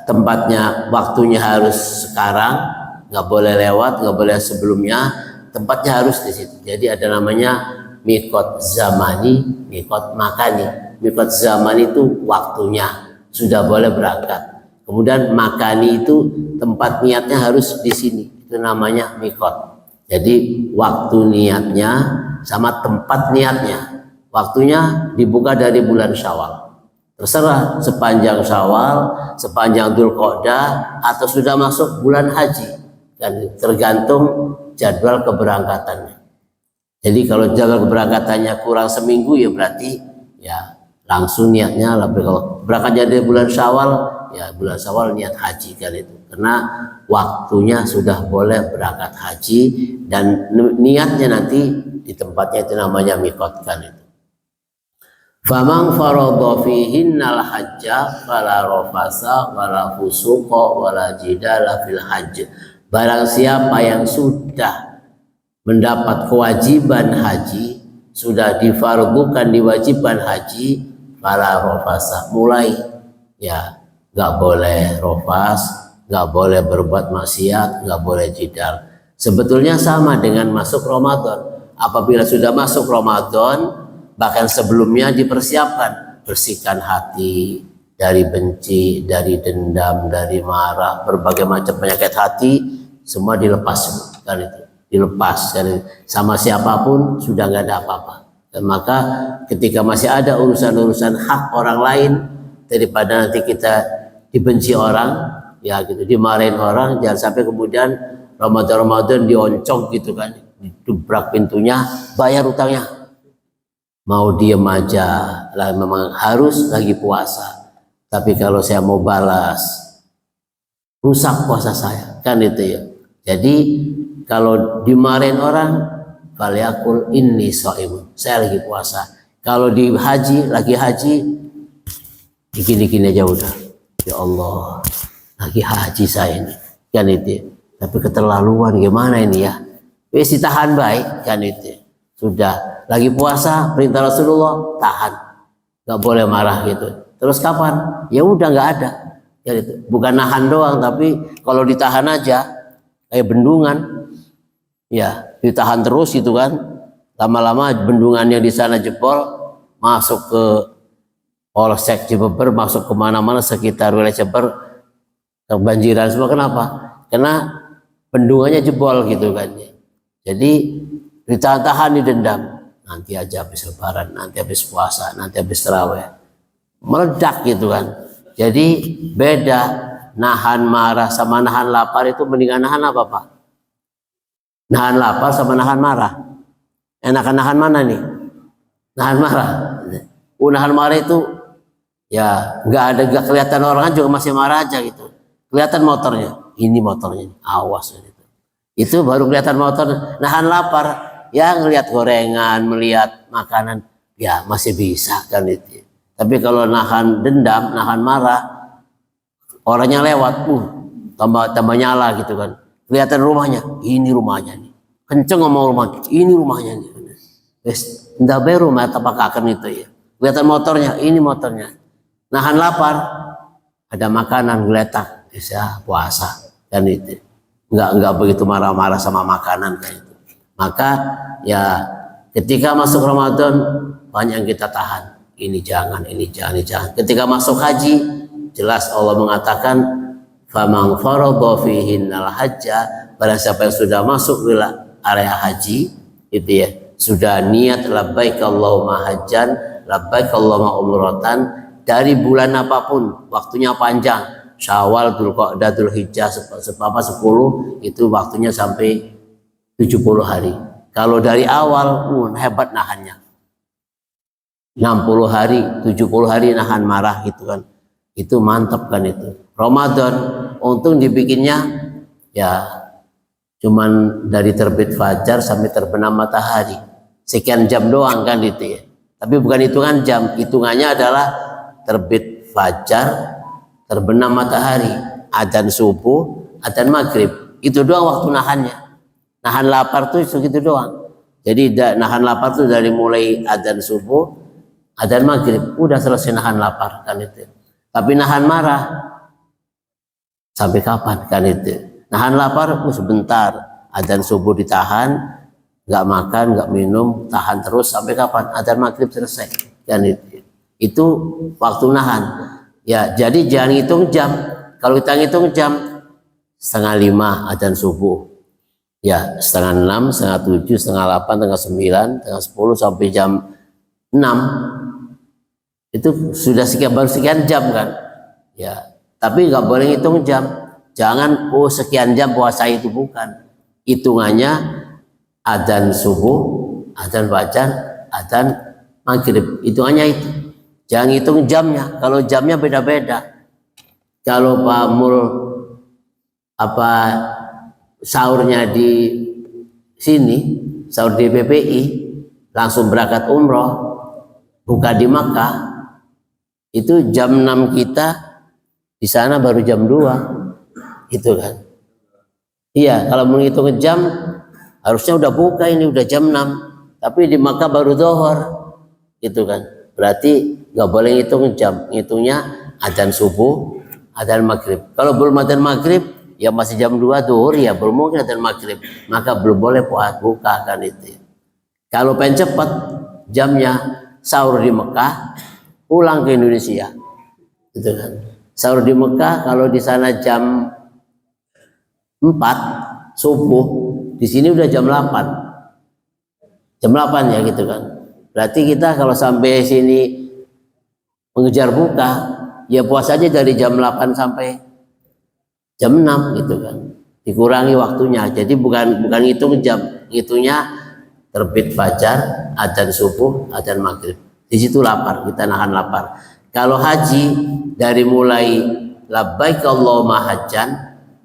Tempatnya waktunya harus sekarang, nggak boleh lewat, nggak boleh sebelumnya. Tempatnya harus di situ. Jadi ada namanya miqat zamani, miqat makani. Miqat zamani itu waktunya sudah boleh berangkat. Kemudian makani itu tempat niatnya harus di sini. Itu namanya miqat. Jadi waktu niatnya sama tempat niatnya. Waktunya dibuka dari bulan Syawal. Terserah sepanjang Syawal, sepanjang Dzulqa'dah, atau sudah masuk bulan haji. Dan tergantung jadwal keberangkatannya. Jadi kalau jadwal keberangkatannya kurang seminggu ya berarti ya langsung niatnya kalau berangkat dari bulan Syawal, ya bulan Syawal niat haji, kan itu. Karena waktunya sudah boleh berangkat haji dan niatnya nanti di tempatnya itu namanya miqat, kan itu. Faman faradha fihinnal hajja fala rafasa wala fusuqa wala jidala fil hajj. Barang siapa yang sudah mendapat kewajiban haji, sudah difardukan diwajibkan haji, fala rafasa, mulai ya nggak boleh rofas, nggak boleh berbuat maksiat, nggak boleh jidal. Sebetulnya sama dengan masuk Ramadan. Apabila sudah masuk Ramadan, bahkan sebelumnya dipersiapkan, bersihkan hati dari benci, dari dendam, dari marah, berbagai macam penyakit hati, semua dilepas, kan itu, dilepas, kan, sama siapapun sudah nggak ada apa-apa. Dan maka ketika masih ada urusan-urusan hak orang lain, daripada nanti kita dibenci orang, ya gitu, dimarahin orang. Jangan sampai kemudian Ramadan dioncong gitu kan, didobrak pintunya, bayar utangnya, mau diem aja lah, memang harus lagi puasa. Tapi kalau saya mau balas, rusak puasa saya kan itu ya. Jadi kalau dimarahin orang, falyaqul inni shaimun, saya lagi puasa. Kalau di haji, lagi haji, gini-gini aja udah, ya Allah lagi haji saya ini kan itu. Tapi keterlaluan gimana ini ya, wis ditahan baik kan itu. Sudah lagi puasa, perintah Rasulullah, tahan, nggak boleh marah gitu. Terus kapan? Ya udah nggak ada ya itu. Bukan nahan doang, tapi kalau ditahan aja kayak bendungan ya, ditahan terus gitu kan, lama-lama bendungannya di sana jebol, masuk ke Polsek Jember, masuk kemana-mana sekitar wilayah Jember, kebanjiran semua. Kenapa? Karena bendungannya jebol gitu kan. Jadi ditahan-tahan, didendam, nanti aja habis lebaran, nanti habis puasa, nanti habis terawih, meledak gitu kan. Jadi beda, nahan marah sama nahan lapar itu mendingan nahan apa Pak? Nahan lapar sama nahan marah, enakan nahan mana nih? Nahan marah. Nahan marah itu ya nggak kelihatan orang juga masih marah aja gitu. Kelihatan motornya, ini motornya, awas gitu. Itu baru kelihatan motor. Nahan lapar, ya ngelihat gorengan, melihat makanan, ya masih bisa kan itu. Tapi kalau nahan dendam, nahan marah, orangnya lewat, tambah nyala gitu kan. Kelihatan rumahnya, ini rumahnya nih. Kenceng ngomong rumahnya, ini rumahnya nih. Wes, ndak bae rumah tapakaken itu ya. Kelihatan motornya, ini motornya. Nahan lapar, ada makanan geletak, bisa puasa kan itu. Enggak begitu marah-marah sama makanan kayak itu. Maka ya ketika masuk Ramadan banyak yang kita tahan. Ini jangan, ini jangan, ini jangan. Ketika masuk haji, jelas Allah mengatakan faman faradha fihinnal hajja, barang siapa yang sudah masuk wilayah area haji itu ya, sudah niat labbaik Allahumma hajjan, labbaik Allahumma umratan, dari bulan apapun, waktunya panjang, Syawal, Dzulqa'dah, Dzulhijjah, 10 itu waktunya sampai 70 hari. Kalau dari awal hebat nahannya, 60 hari, 70 hari nahan marah gitu kan, itu mantap kan itu. Ramadan untung dibikinnya ya cuman dari terbit fajar sampai terbenam matahari, sekian jam doang kan itu ya. Tapi bukan hitungan jam, hitungannya adalah terbit fajar, terbenam matahari, adzan subuh, adzan maghrib, itu doang waktu nahannya. Nahan lapar tuh segitu doang. Jadi nahan lapar tuh dari mulai adzan subuh, adzan maghrib, udah selesai nahan lapar kan itu. Tapi nahan marah sampai kapan kan itu? Nahan lapar sebentar, adzan subuh ditahan, nggak makan, nggak minum, tahan terus sampai kapan? Adzan maghrib selesai kan itu. Itu waktu nahan. Ya, jadi jangan hitung jam. Kalau kita hitung jam, 5:30 adzan subuh. Ya, 5:30, 6:30, 7:30, 8, 9, 10 sampai jam 6. Itu sudah baru sekian jam kan? Ya, tapi nggak boleh hitung jam. Jangan sekian jam puasa itu, bukan. Hitungannya adzan subuh, adzan fajar, adzan maghrib. Hitungannya itu. Jangan hitung jamnya. Kalau jamnya beda-beda. Kalau Pak Mul sahurnya di sini, sahur di PPI, langsung berangkat umroh, buka di Makkah, itu jam 6 kita di sana baru jam 2, gitu kan. Iya, kalau menghitung jam harusnya udah buka, ini udah jam 6, tapi di Makkah baru zuhur, gitu kan. Berarti nggak boleh hitung jam, hitungnya adzan subuh, adzan maghrib. Kalau belum adzan maghrib, ya masih jam 2 zuhur, ya belum mungkin adzan maghrib, maka belum boleh buka kan itu. Kalau pengen cepat jamnya, sahur di Mekah, pulang ke Indonesia, gitu kan. Sahur di Mekah, kalau di sana jam 4 subuh, di sini udah jam 8. Jam 8 ya gitu kan. Berarti kita kalau sampai sini mengejar buka, ya puasa aja dari jam 8 sampai jam 6 gitu kan. Dikurangi waktunya. Jadi bukan ngitung jam, ngitungnya terbit fajar, adzan subuh, adzan maghrib. Di situ lapar, kita nahan lapar. Kalau haji dari mulai labbaik Allahumma hajjan,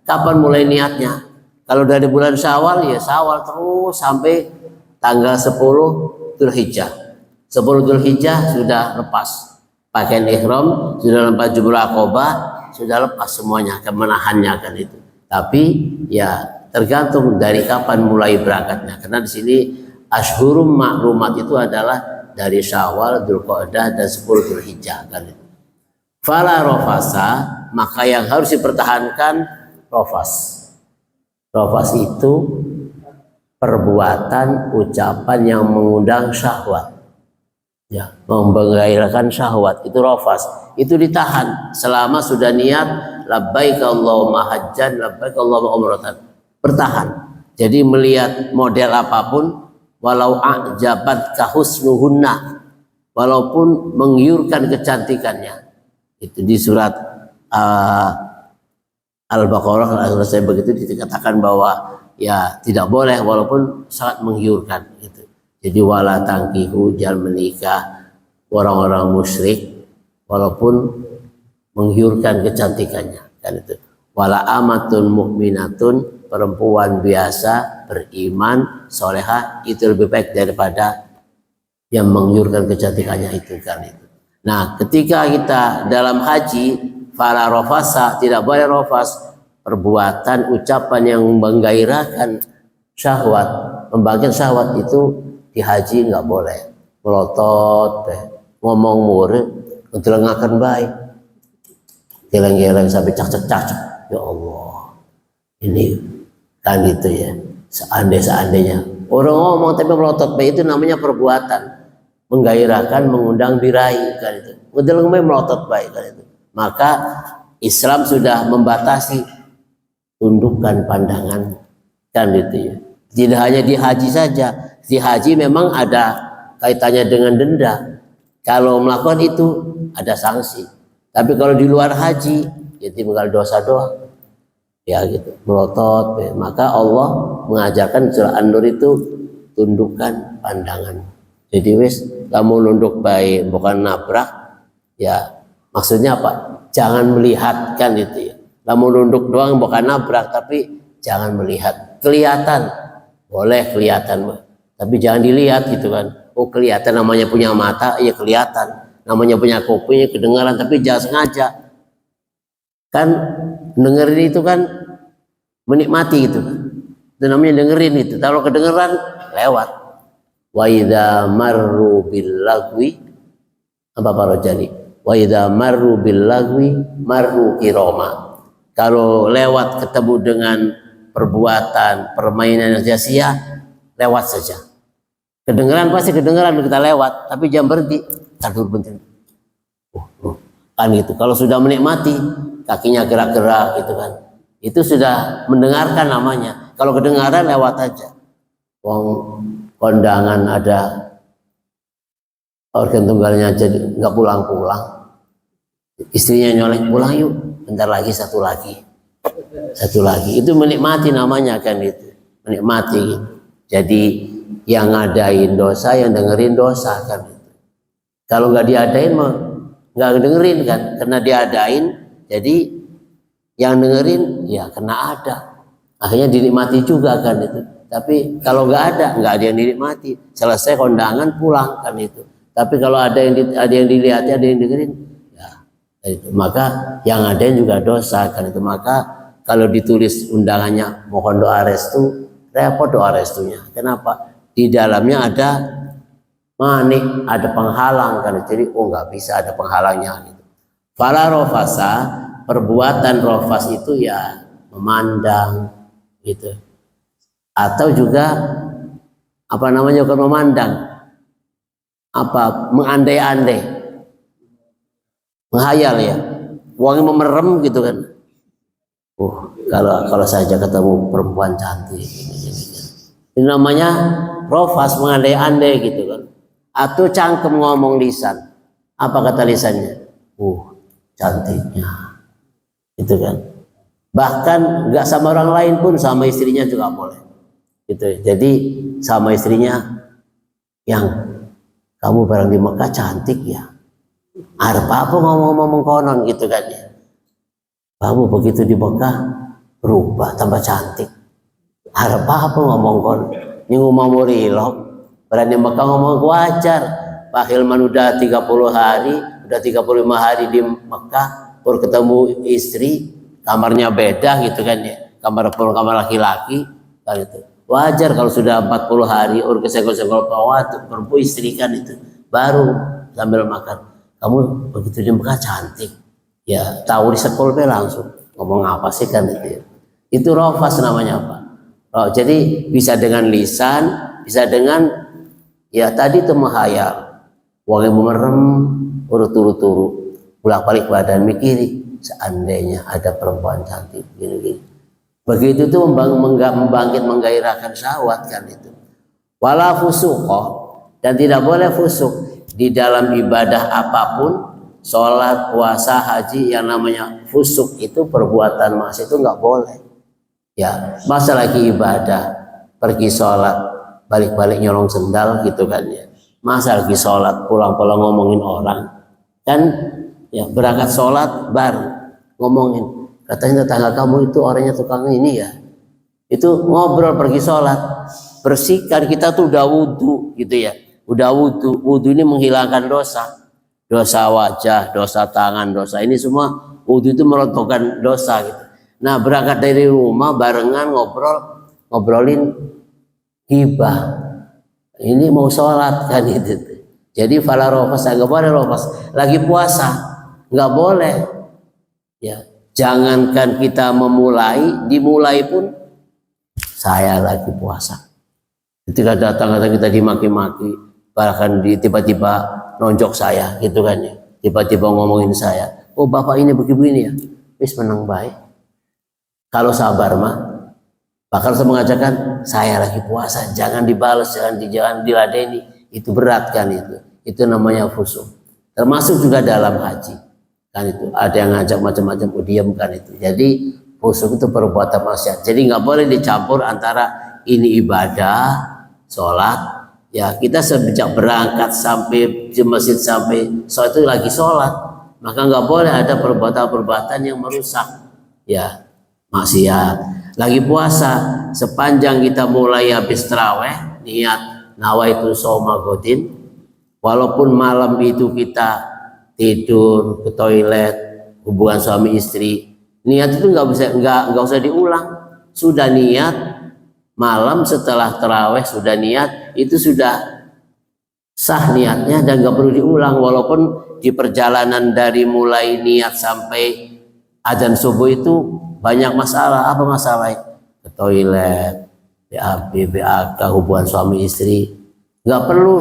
kapan mulai niatnya? Kalau dari bulan Syawal ya Syawal terus sampai tanggal 10 Dzulhijjah. 10 Dzulhijjah sudah lepas pakaian ihram, sudah lepas jumrah Aqabah, sudah lepas semuanya, kemenahannya kan itu. Tapi ya tergantung dari kapan mulai berangkatnya. Karena di sini Ashhurum Ma'lumat itu adalah dari Syawal, Dzulqa'dah dan 10 Dzulhijjah kan itu. Fala rofasa, maka yang harus dipertahankan rofas. Rofas itu perbuatan, ucapan yang mengundang syahwat, ya, menggairahkan syahwat, itu rofas. Itu ditahan selama sudah niat labbaik Allahumma hajjan, labbaik Allahumma umratan, bertahan. Jadi melihat model apapun, walau a'jabat kahusnuhunna, walaupun menggiurkan kecantikannya. Itu di surat Al-Baqarah saya begitu dikatakan bahwa ya tidak boleh walaupun sangat menggiurkan gitu. Jadi wala tangkihu, jangan menikah orang-orang musyrik walaupun menggiurkan kecantikannya kan itu. Wala amatun mukminatun, perempuan biasa beriman soleha itu lebih baik daripada yang menggiurkan kecantikannya itu kan itu. Nah, ketika kita dalam haji fala rofasa, tidak boleh rofas, perbuatan ucapan yang menggairahkan syahwat, membangkitkan syahwat itu di haji nggak boleh. Melotot, ngomong murid, ngelengakan baik, geleng-geleng sampai cacak-cacak. Ya Allah, ini kan gitu ya. Seandainya orang ngomong tapi melotot baik itu namanya perbuatan menggairahkan, mengundang birahi kan itu. Ngelengakan melotot baik kan itu. Maka Islam sudah membatasi tundukkan pandangan kan itu ya. Tidak hanya di haji saja, di haji memang ada kaitannya dengan denda. Kalau melakukan itu ada sanksi. Tapi kalau di luar haji ya tinggal dosa doang. Ya gitu, melotot ya. Maka Allah mengajarkan surah An-Nur itu tundukkan pandangan. Jadi wis kamu nunduk baik bukan nabrak ya. Maksudnya apa? Jangan melihat kan itu ya. Kamu nunduk doang bukan nabrak, tapi jangan melihat. Kelihatan, boleh kelihatan, tapi jangan dilihat gitu kan. Oh kelihatan namanya punya mata, ya kelihatan. Namanya punya kuping, ya kedengaran, tapi jangan sengaja. Kan dengerin itu kan menikmati gitu kan. Itu namanya dengerin itu. Kalau kedengeran lewat. Wa idza marru bil lagwi, apa parojali? Wa idza marru bil lagwi marru kirama. Kalau lewat ketemu dengan perbuatan permainan yang sia-sia, lewat saja. Kedengeran pasti kedengeran kita lewat, tapi jangan berhenti. Tadur berhenti. Kan gitu. Kalau sudah menikmati, kakinya gerak-gerak gitu kan. Itu sudah mendengarkan namanya. Kalau kedengaran lewat aja. Kondangan ada organ tunggalnya jadi nggak pulang-pulang, istrinya nyolek pulang yuk, bentar lagi satu lagi, itu menikmati namanya kan itu, menikmati gitu. Jadi yang ngadain dosa, yang dengerin dosa kan itu. Kalau nggak diadain mah nggak dengerin kan, karena diadain jadi yang dengerin ya kena ada, akhirnya dinikmati juga kan itu. Tapi kalau nggak ada yang dinikmati. Selesai kondangan pulang kan itu. Tapi kalau ada yang dilihat, ada yang dengerin, ya itu. Maka yang ada juga dosa kan itu. Maka kalau ditulis undangannya mohon doa restu, repot doa restunya. Kenapa? Di dalamnya ada manik, ada penghalang kan. Jadi nggak bisa ada penghalangnya. Gitu. Fala rofasa, perbuatan rofas itu ya memandang gitu. Atau juga apa namanya bukan memandang, apa mengandai-andai, menghayal ya, uangnya memerem gitu kan. Kalau saja ketemu perempuan cantik, ini namanya rofas, mengandai-andai gitu kan. Atau cangkem ngomong lisan, apa kata lisannya? cantiknya, itu kan. Bahkan nggak sama orang lain pun, sama istrinya juga boleh, gitu. Jadi sama istrinya, yang kamu barang di Mekah cantik ya, ada apa ngomong-ngomong konon gitu kan ya. Kamu begitu di Mekah berubah tambah cantik, ada apa ngomong konon. Ini ngomong rilok, berani Mekah ngomong wajar. Pak Hilman udah 30 hari, udah 35 hari di Mekah, baru ketemu istri, kamarnya beda gitu kan ya, kamar laki-laki kan itu. Wajar kalau sudah 40 hari urus kesenggol-senggol pawat perempuan istri kan itu, baru sambil makan. Kamu begitu di Mekah cantik ya, tahu di sekolah langsung ngomong apa sih kan itu. Itu rofas namanya apa? Oh, jadi bisa dengan lisan, bisa dengan ya tadi itu menghayal. Wong yang merem urut-turu bolak-balik badan mikiri, seandainya ada perempuan cantik gini-gini. Begitu tuh membangkit menggairahkan syahwat kan itu. Wala fusuqah, dan tidak boleh fusuk di dalam ibadah apapun, sholat, puasa, haji. Yang namanya fusuk itu perbuatan maksiat itu nggak boleh. Ya, masa lagi ibadah, pergi sholat, balik-balik nyolong sendal gitu kan ya. Masa lagi sholat, pulang-pulang ngomongin orang kan ya, berangkat sholat baru ngomongin, katanya tetangga kamu itu orangnya tukang ini ya, itu ngobrol pergi sholat. Bersihkan, kita tuh udah wudhu gitu ya, udah wudhu. Wudhu ini menghilangkan dosa, dosa wajah, dosa tangan, dosa ini semua. Wudhu itu merontokkan dosa gitu. Nah, berangkat dari rumah barengan ngobrolin hibah, ini mau sholat kan itu. Jadi fala rofas, nggak boleh rofas. Lagi puasa nggak boleh ya. Jangankan kita dimulai pun saya lagi puasa. Ketika datang kita dimaki-maki, bahkan tiba-tiba nonjok saya gitu kan ya, tiba-tiba ngomongin saya, oh bapak ini begini ya, wis menang baik. Kalau sabar mah bakal saya mengatakan saya lagi puasa, jangan dibalas, jangan diladeni. Itu berat kan itu namanya fusuk. Termasuk juga dalam haji kan itu, ada yang ngajak macam-macam, diam kan itu. Jadi fusuk itu perbuatan maksiat. Jadi nggak boleh dicampur antara ini ibadah, sholat. Ya kita sejak berangkat sampai di masjid sampai sholat itu lagi sholat, maka nggak boleh ada perbuatan-perbuatan yang merusak ya, maksiat. Lagi puasa, sepanjang kita mulai habis terawih niat nawaitu shauma godin, walaupun malam itu kita tidur ke toilet, hubungan suami istri, niat itu nggak usah diulang. Sudah niat malam setelah terawih, sudah niat, itu sudah sah niatnya dan nggak perlu diulang. Walaupun di perjalanan dari mulai niat sampai adzan subuh itu banyak masalah. Apa masalahnya? Ke toilet, BAB, BAK, hubungan suami istri, nggak perlu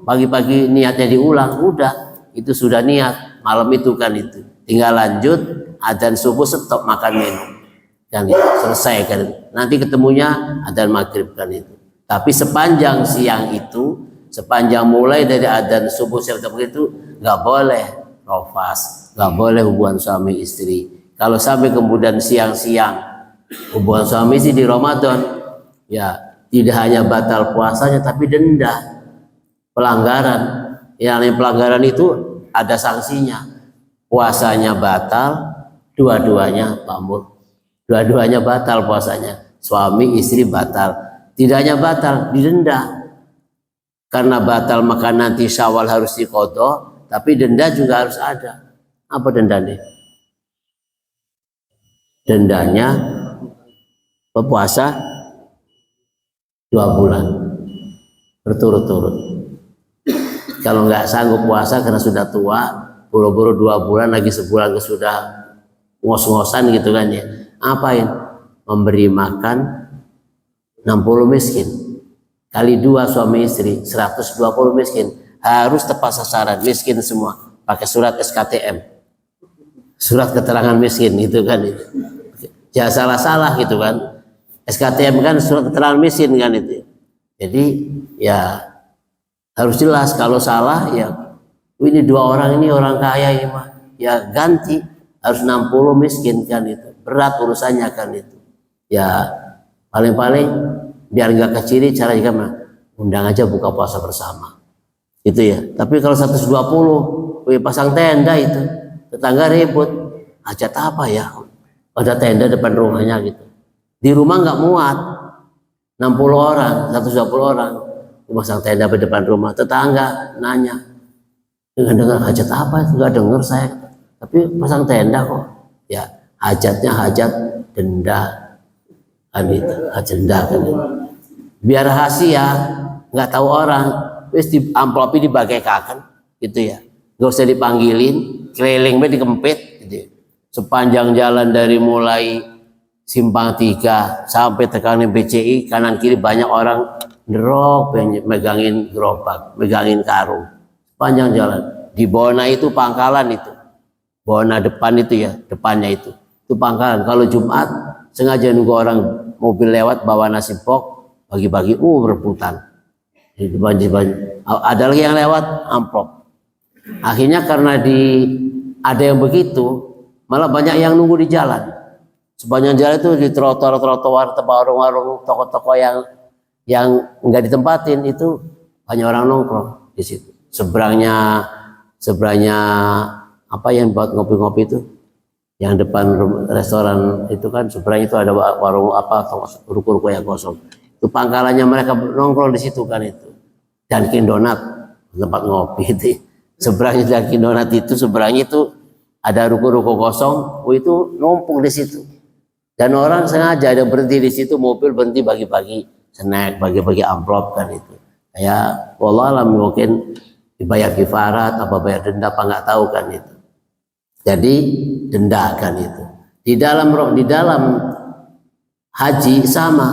pagi-pagi niatnya diulang. Udah, itu sudah niat malam itu kan itu. Tinggal lanjut adzan subuh, stop makan minum kan itu, selesai kan. Nanti ketemunya adzan maghrib kan itu. Tapi sepanjang siang itu, sepanjang mulai dari adzan subuh sampai itu nggak boleh rofas, nggak boleh hubungan suami istri. Kalau sampai kemudian siang-siang hubungan suami istri di Ramadan, ya tidak hanya batal puasanya tapi denda, pelanggaran. Yang pelanggaran itu ada sanksinya. Puasanya batal, dua-duanya pamur, dua-duanya batal puasanya. Suami istri batal, tidak hanya batal, didenda. Karena batal maka nanti Syawal harus diqodho, tapi denda juga harus ada. Apa dendanya? Dendanya berpuasa 2 bulan berturut-turut. Kalau nggak sanggup puasa karena sudah tua, buru-buru 2 bulan lagi, sebulan sudah ngos-ngosan gitu kan ya, apain? Memberi makan 60 miskin kali 2 suami istri, 120 miskin. Harus tepat sasaran, miskin semua, pakai surat SKTM, surat keterangan miskin itu kan itu. Jangan salah-salah gitu kan, SKTM kan surat keterangan miskin kan itu. Jadi ya harus jelas. Kalau salah ya ini 2 orang ini orang kaya ini mah, ya ganti, harus 60 miskin kan itu, berat urusannya kan itu. Ya paling-paling biar nggak keciri, cara juga undang aja buka puasa bersama itu ya. Tapi kalau 120 pasang tenda itu, tetangga ribut, hajat apa ya, ada tenda depan rumahnya gitu, di rumah nggak muat 60 orang, 120 orang, pasang tenda di depan rumah. Tetangga nanya, dengar hajat apa itu? Nggak dengar saya, tapi pasang tenda kok. Ya hajatnya hajat denda kan itu, hajat denda kan itu. Biar rahasia, nggak tahu orang, wis di amplopi dibagaikan gitu ya, nggak usah dipanggilin, keliling dikempit gitu ya. Sepanjang jalan dari mulai Simpang 3 sampai tekanan BCI, kanan kiri banyak orang derok megangin gerobak, megangin karung sepanjang jalan. Di Bona itu pangkalan itu, Bona depan itu ya, depannya itu pangkalan. Kalau Jumat sengaja nunggu orang mobil lewat bawa nasi pok, bagi-bagi berebutan. Ada lagi yang lewat amplop. Akhirnya karena ada yang begitu, malah banyak yang nunggu di jalan. Sepanjang jalan itu di trotoar, tempat warung-warung, toko-toko yang nggak ditempatin itu banyak orang nongkrong di situ. Seberangnya apa yang buat ngopi-ngopi itu, yang depan restoran itu kan, seberang itu ada warung apa, ruko-ruko yang kosong. Itu pangkalannya mereka nongkrong di situ kan itu. Dunkin Donat, tempat ngopi itu. Seberangnya Dunkin Donat itu, seberangnya itu ada ruko-ruko kosong, itu numpuk di situ. Dan orang sengaja ada berhenti di situ, mobil berhenti bagi-bagi snack, bagi-bagi amplop kan itu. Kayak wallahualam mungkin dibayar kifarat, apa bayar denda, apa nggak tahu kan itu. Jadi denda kan itu. Di dalam haji sama,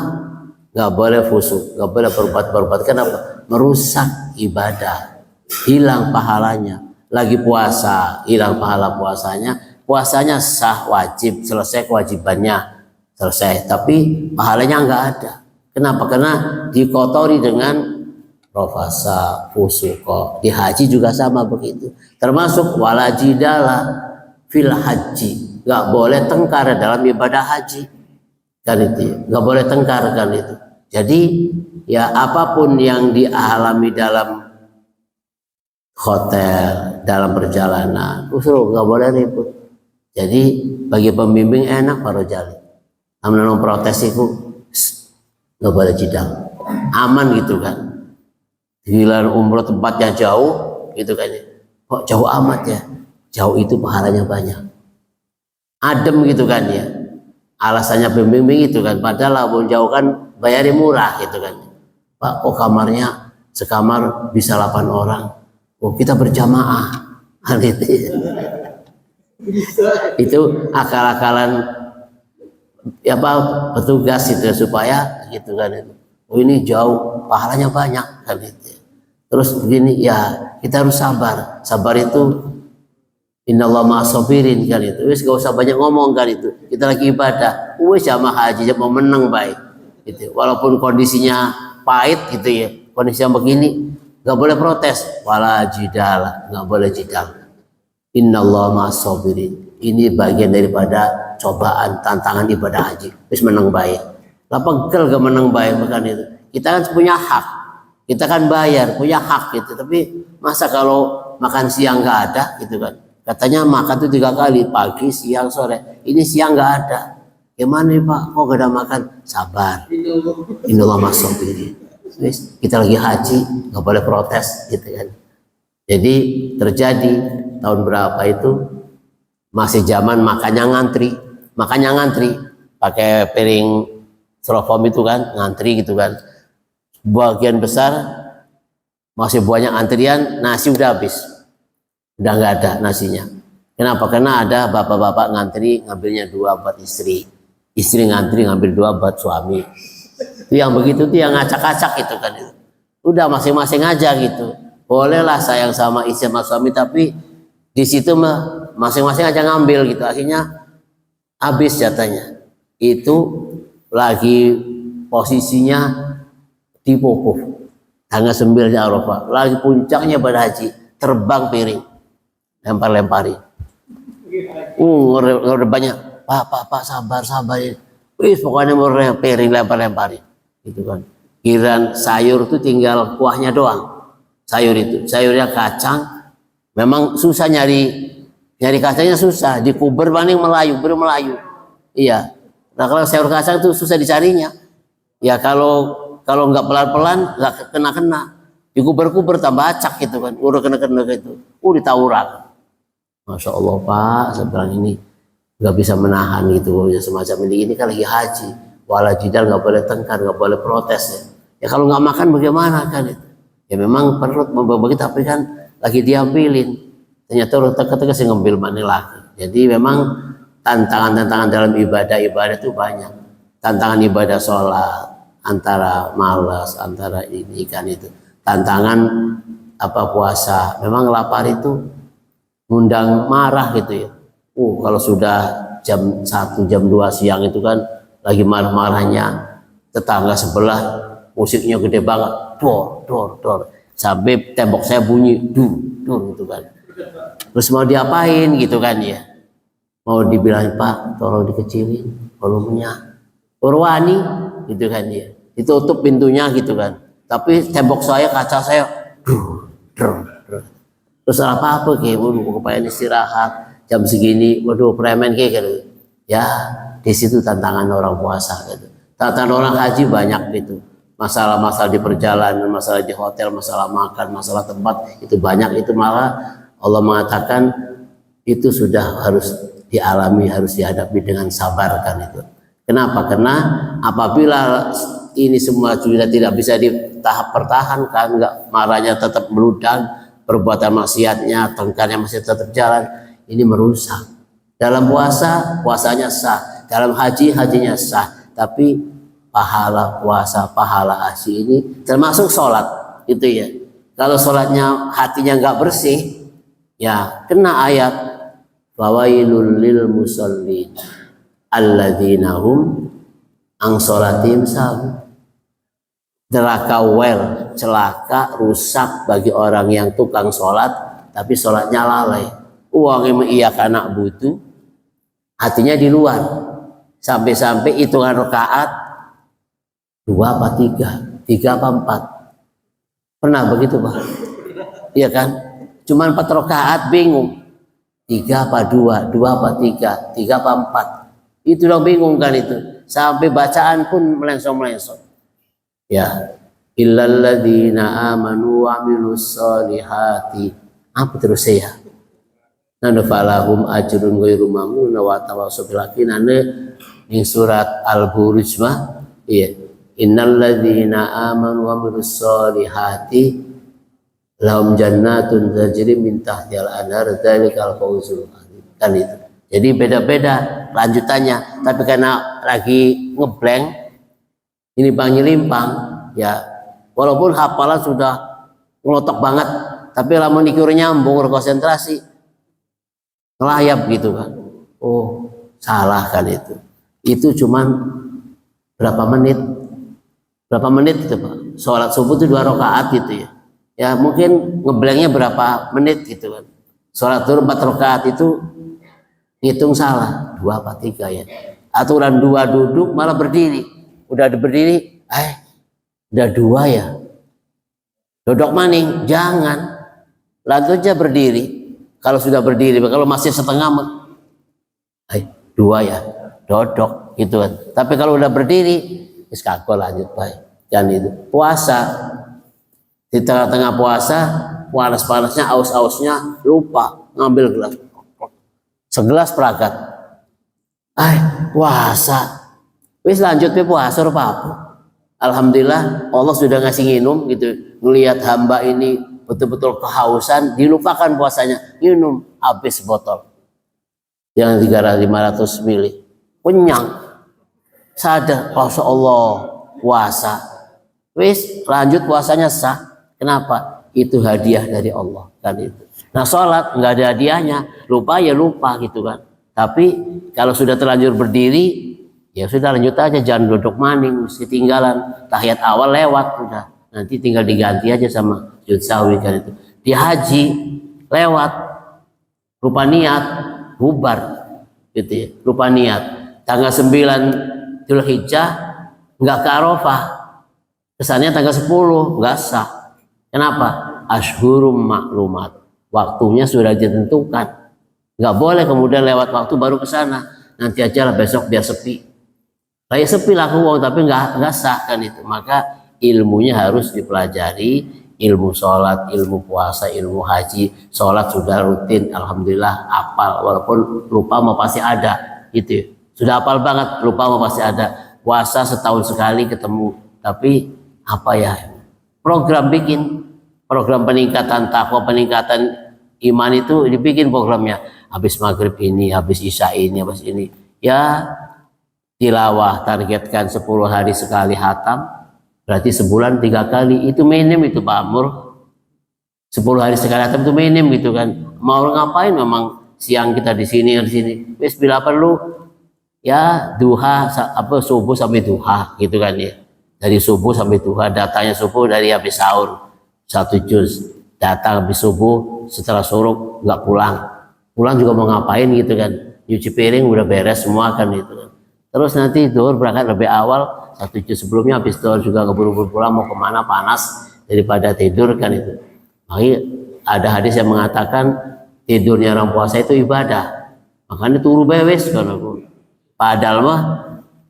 nggak boleh fusuk, nggak boleh berbuat. Kenapa? Merusak ibadah, hilang pahalanya. Lagi puasa, hilang pahala puasanya sah, wajib, selesai kewajibannya, selesai, tapi pahalanya nggak ada. Kenapa? Karena dikotori dengan rofasa, fusuko. Di haji juga sama begitu, termasuk walajidala fil haji, nggak boleh tengkar dalam ibadah haji kan itu, nggak boleh tengkar kan itu. Jadi ya apapun yang dialami dalam hotel, dalam perjalanan, usul nggak boleh ribut. Jadi bagi pembimbing enak para jali, namun protes itu nggak boleh jidang, aman gitu kan. Giliran umroh tempatnya jauh gitu kan, kok jauh amat ya? Jauh itu pahalanya banyak, adem gitu kan ya. Alasannya pembimbing itu kan, padahal abon jauh kan bayarnya murah gitu kan. Pak, kok kamarnya sekamar bisa 8 orang, oh kita berjamaah gitu. Itu akal-akalan ya Pak petugas itu supaya gitu kan itu. Oh ini jauh pahalanya banyak kan itu. Terus begini ya, kita harus sabar. Sabar itu innallaha ma'as-sabirin kan itu. Wis gak usah banyak ngomong kan itu. Kita lagi ibadah. Wis jamaah haji mau menang baik gitu. Walaupun kondisinya pahit gitu ya. Kondisinya begini, gak boleh protes. Wala jidal, gak boleh jidal. Innallaha ma'as-sabirin. Ini bagian daripada cobaan, tantangan ibadah haji. Wis menang baik. Lah pegel gak menang baik makan itu. Kita kan punya hak. Kita kan bayar, punya hak gitu. Tapi masa kalau makan siang nggak ada gitu kan? Katanya makan tuh 3 kali, pagi, siang, sore. Ini siang nggak ada. Gimana nih Pak? Kok gak ada makan? Sabar. Innallaha ma'as-sabirin. Kita lagi haji, nggak boleh protes gitu kan? Jadi terjadi tahun berapa itu masih zaman makannya ngantri, pakai piring styrofoam itu kan, ngantri gitu kan. Bagian besar masih banyak antrian, nasi udah habis, udah nggak ada nasinya. Kenapa? Karena ada bapak-bapak ngantri ngambilnya 2 buat istri ngantri ngambil 2 buat suami. Itu yang begitu tuh yang ngacak-acak gitu kan. Udah masing-masing aja gitu. Bolehlah sayang sama istri sama suami, tapi di situ mah masing-masing aja ngambil gitu. Akhirnya habis jatahnya. Itu lagi posisinya di Wukuf tanggal 9 Arafah, lagi puncaknya pada haji, terbang piring, lempar-lemparin. Ngore banyak, pak sabar ya. Wis pokoknya mau piring lempar-lemparin gitu kan. Kiran sayur tuh tinggal kuahnya doang. Sayur itu, sayurnya kacang. Memang susah nyari kacangnya, susah. Dikuber paling baru melayu. Iya. Nah kalau sayur kacang tuh susah dicarinya. Ya kalau nggak pelan-pelan nggak kena. Dikuber-kuber tambah acak gitu kan. Udah kena gitu. Ditawurak. Masya Allah Pak, sekarang ini nggak bisa menahan gitu semacam ini kan lagi haji, wala jidal, nggak boleh tengkar, nggak boleh protes ya kalau nggak makan bagaimana kan itu ya, memang perut membagi tapi kan lagi diambilin, ternyata orang teka-teka sih ngambil mana lagi. Jadi memang tantangan dalam ibadah itu banyak, tantangan ibadah sholat antara malas, antara ini kan itu tantangan puasa, memang lapar itu ngundang marah gitu ya. Kalau sudah jam 1, jam 2 siang itu kan lagi marah-marahnya, tetangga sebelah musiknya gede banget, dor, sampai tembok saya bunyi, dur gitu kan. Terus mau diapain gitu kan ya? Mau dibilang Pak, tolong dikecilin volumenya, urwani gitu kan ya. Ditutup pintunya gitu kan. Tapi tembok saya, kaca saya, dur. Terus apa kayak, kepengen istirahat. Jam segini, waduh premen kayak gitu. Ya, di situ tantangan orang puasa gitu. Tantangan orang haji banyak gitu. Masalah-masalah di perjalanan, masalah di hotel, masalah makan, masalah tempat itu banyak. Itu malah Allah mengatakan itu sudah harus dialami, harus dihadapi dengan sabar kan itu. Kenapa? Karena apabila ini semua sudah tidak bisa pertahankan, nggak marahnya tetap meludak, perbuatan maksiatnya, tengkarnya masih tetap jalan. Ini merusak. Dalam puasa, puasanya sah. Dalam haji, hajinya sah. Tapi pahala puasa, pahala haji ini termasuk sholat. Itu ya. Kalau sholatnya hatinya nggak bersih, ya kena ayat fawailul lil musallin alladzina hum an sholatihim sahun. Celaka rusak bagi orang yang tukang sholat tapi sholatnya lalai. Uang iya anak butuh, hatinya di luar. Sampai-sampai hitungan rakaat 2 apa 3, 3 apa 4. Pernah begitu Pak? Iya kan? Cuman 4 rakaat bingung. 3 apa 2, 2 apa 3, 3 apa 4. Itu dong bingung kan itu. Sampai bacaan pun melensong-melensong. Ya, illalladzina amanu wa amilus solihati. Apa terus saya? Nadfalahum ajrun ghairu mamnun wa tawassaw bil haqqi ning surat Al-Buruj mah iya innalladzina amanu wa amilus solihati lahum jannatun tajri min tahtihal anhar dzalikal fawzul adzim kan itu. Jadi beda-beda lanjutannya, tapi karena lagi ngeblank ini Bang Nyelimpang ya, walaupun hafalan sudah ngelotok banget tapi lamun dikira nyambung konsentrasi ngelayap gitu kan. Oh salah kan itu cuman berapa menit itu Pak, sholat subuh itu 2 rakaat gitu ya. Ya mungkin ngeblanknya berapa menit gitu kan. Sholat zuhur 4 rakaat itu hitung salah 2 apa 3 ya. Aturan 2 duduk malah berdiri, udah berdiri udah 2 ya, dodok maning jangan, lanjutnya berdiri. Kalau sudah berdiri, kalau masih setengah 2 ya, dodok gitu kan. Tapi kalau udah berdiri, iskako lanjut baik. Dan itu puasa di tengah-tengah puasa, panas-panasnya, aus-ausnya lupa ngambil gelas, segelas peragat. Puasa, wis lanjut puasa apa? Alhamdulillah Allah sudah ngasih minum gitu. Melihat hamba ini betul-betul kehausan, dilupakan puasanya, minum habis botol yang 500 ml, kenyang, sadar, Masya Allah puasa, wis lanjut puasanya sah. Kenapa? Itu hadiah dari Allah kan itu. Nah sholat nggak ada hadiahnya, lupa ya lupa gitu kan. Tapi kalau sudah terlanjur berdiri, ya sudah lanjut aja, jangan duduk maning, mesti tinggalan tahiyat awal lewat udah. Nanti tinggal diganti aja sama sujud sahwi kan itu. Di haji lewat, lupa niat, bubar. gitu ya, lupa niat. Tanggal 9 Dzulhijjah nggak ke Arafah, kesannya tanggal 10 nggak sah. Kenapa? Ashhurum maklumat, waktunya sudah ditentukan, nggak boleh kemudian lewat waktu baru ke sana. Nanti aja lah besok biar sepi. Kayak sepi laku uang tapi nggak sah kan itu. Maka ilmunya harus dipelajari, ilmu sholat, ilmu puasa, ilmu haji. Sholat sudah rutin, alhamdulillah apal, walaupun lupa mau pasti ada gitu. Sudah apal banget, lupa mau pasti ada. Puasa setahun sekali ketemu, tapi apa ya? Program peningkatan takwa, peningkatan iman itu dibikin programnya. Habis maghrib ini, habis isya ini, habis ini. Ya tilawah targetkan 10 hari sekali hatam, berarti sebulan 3 kali. Itu minim itu Pak Amur. 10 hari sekali hatam itu minim gitu kan. Mau ngapain memang siang kita di sini. Wis bila perlu ya duha subuh sampai duha gitu kan ya. Dari subuh sampai duha, datanya subuh dari habis sahur 1 juz. Datang habis subuh, setelah suruk nggak pulang. Pulang juga mau ngapain gitu kan. Nyuci piring udah beres semua kan gitu kan. Terus nanti zuhur berangkat lebih awal 1 juz sebelumnya, habis zuhur juga keburu-buru pulang, mau kemana panas daripada tidur kan itu. Makanya ada hadis yang mengatakan tidurnya orang puasa itu ibadah. Makanya turu bewes kan aku. Padahal mah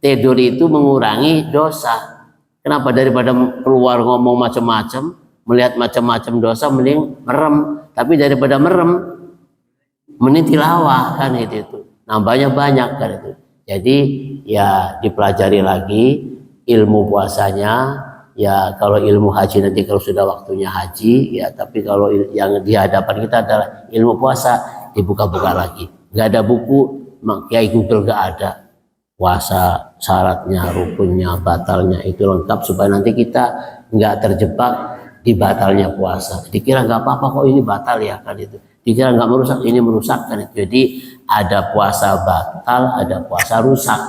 tidur itu mengurangi dosa. Kenapa? Daripada keluar ngomong macam-macam, melihat macam-macam dosa, mending merem. Tapi daripada merem, mending tilawah kan itu. Nambahnya banyak kan itu. Jadi ya dipelajari lagi ilmu puasanya. Ya kalau ilmu haji nanti kalau sudah waktunya haji ya, tapi kalau yang di hadapan kita adalah ilmu puasa, dibuka-buka lagi. Nggak ada buku, Kiai Google nggak ada. Puasa syaratnya, rukunnya, batalnya itu lengkap supaya nanti kita nggak terjebak di batalnya puasa. Dikira nggak apa-apa kok ini batal ya kan itu. Dikira nggak merusak, ini merusak kan itu. Jadi ada puasa batal, ada puasa rusak.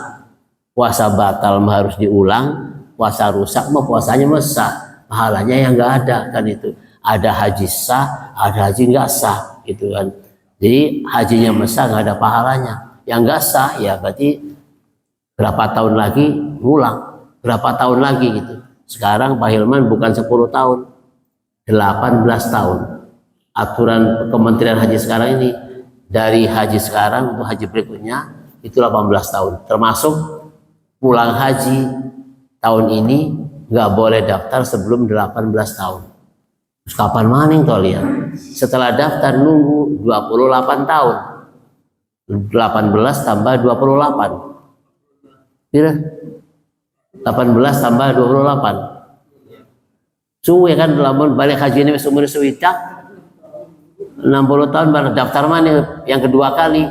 Puasa batal harus diulang, puasa rusak mah puasanya sah, pahalanya yang nggak ada kan itu. Ada haji sah, ada haji nggak sah gitu kan. Jadi hajinya sah nggak ada pahalanya, yang nggak sah ya berarti berapa tahun lagi ngulang, berapa tahun lagi gitu. Sekarang Pak Hilman bukan 10 tahun, 18 tahun. Aturan Kementerian Haji sekarang ini, dari haji sekarang untuk haji berikutnya itu 18 tahun, termasuk pulang haji tahun ini nggak boleh daftar sebelum 18 tahun. Terus kapan maning kalian? Setelah daftar nunggu 28 tahun. 18 tambah 28. Kira 18 tambah 28. Suwe kan lamun balik haji ini umur suwita 60 tahun baru daftar mana yang kedua kali.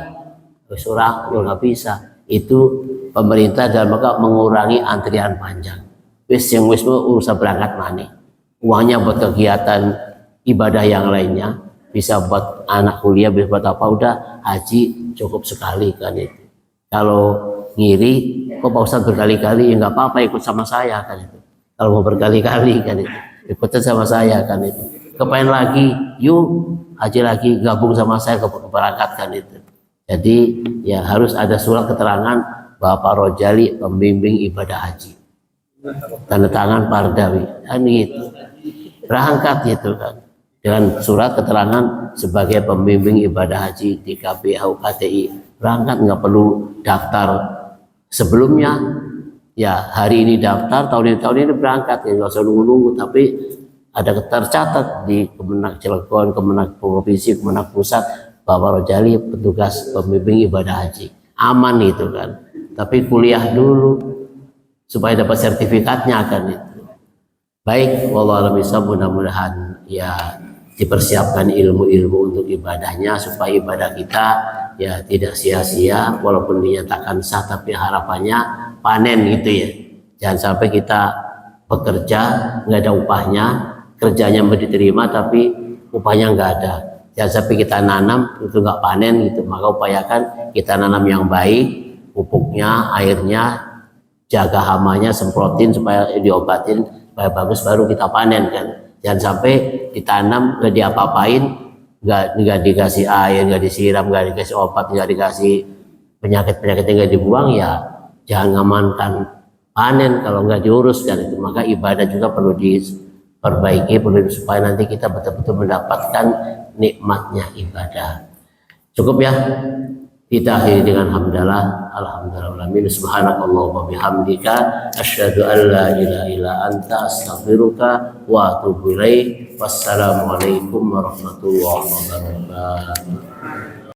Surah nggak bisa. Itu pemerintah dalam rangka mengurangi antrian panjang. Wis yang wis urusan berangkat mana, uangnya buat kegiatan ibadah yang lainnya, bisa buat anak kuliah, bisa buat apa, udah haji cukup sekali kan itu. Kalau ngiri kok Pak Ustadz berkali-kali, ya nggak apa-apa ikut sama saya kan itu. Kalau mau berkali-kali kan itu, ikutin sama saya kan itu. Kepengen lagi, yuk haji lagi, gabung sama saya ke berangkat kan itu. Jadi ya harus ada surat keterangan Bapak Rojali pembimbing ibadah haji, tanda tangan Pardawi kan gitu, berangkat gitu kan dengan surat keterangan sebagai pembimbing ibadah haji di KPU KTI. Berangkat, nggak perlu daftar sebelumnya ya, hari ini daftar, tahun ini berangkat ya, nggak usah nunggu-nunggu. Tapi ada tercatat di Kemenak Cilegon, Kemenak Provinsi, Kemenak Pusat, Bapak Rojali petugas pembimbing ibadah haji. Aman itu kan. Tapi kuliah dulu supaya dapat sertifikatnya kan itu. Baik, wallahu a'lam bishawab, mudah-mudahan ya dipersiapkan ilmu-ilmu untuk ibadahnya supaya ibadah kita ya tidak sia-sia, walaupun dinyatakan sah tapi harapannya panen gitu ya. Jangan sampai kita bekerja nggak ada upahnya, kerjanya mau diterima tapi upahnya nggak ada. Jangan sampai kita nanam itu nggak panen gitu. Maka upayakan kita nanam yang baik, pupuknya, airnya, jaga hamanya, semprotin supaya diobatin supaya bagus, baru kita panen kan. Jangan sampai ditanam nggak diapa-apain, nggak dikasih air, nggak disiram, nggak dikasih obat, nggak dikasih penyakit-penyakit yang nggak dibuang ya jangan ngamankan panen kalau nggak diuruskan itu, maka ibadah juga perlu diperbaiki, perlu supaya nanti kita betul-betul mendapatkan nikmatnya ibadah. Cukup ya, kita akhiri dengan hamdalah, alhamdulillah, subhanakallah wa bihamdika, asyhadu an la ilaha illa anta, astaghfiruka wa atubu ilaik. Wassalamualaikum warahmatullahi wabarakatuh.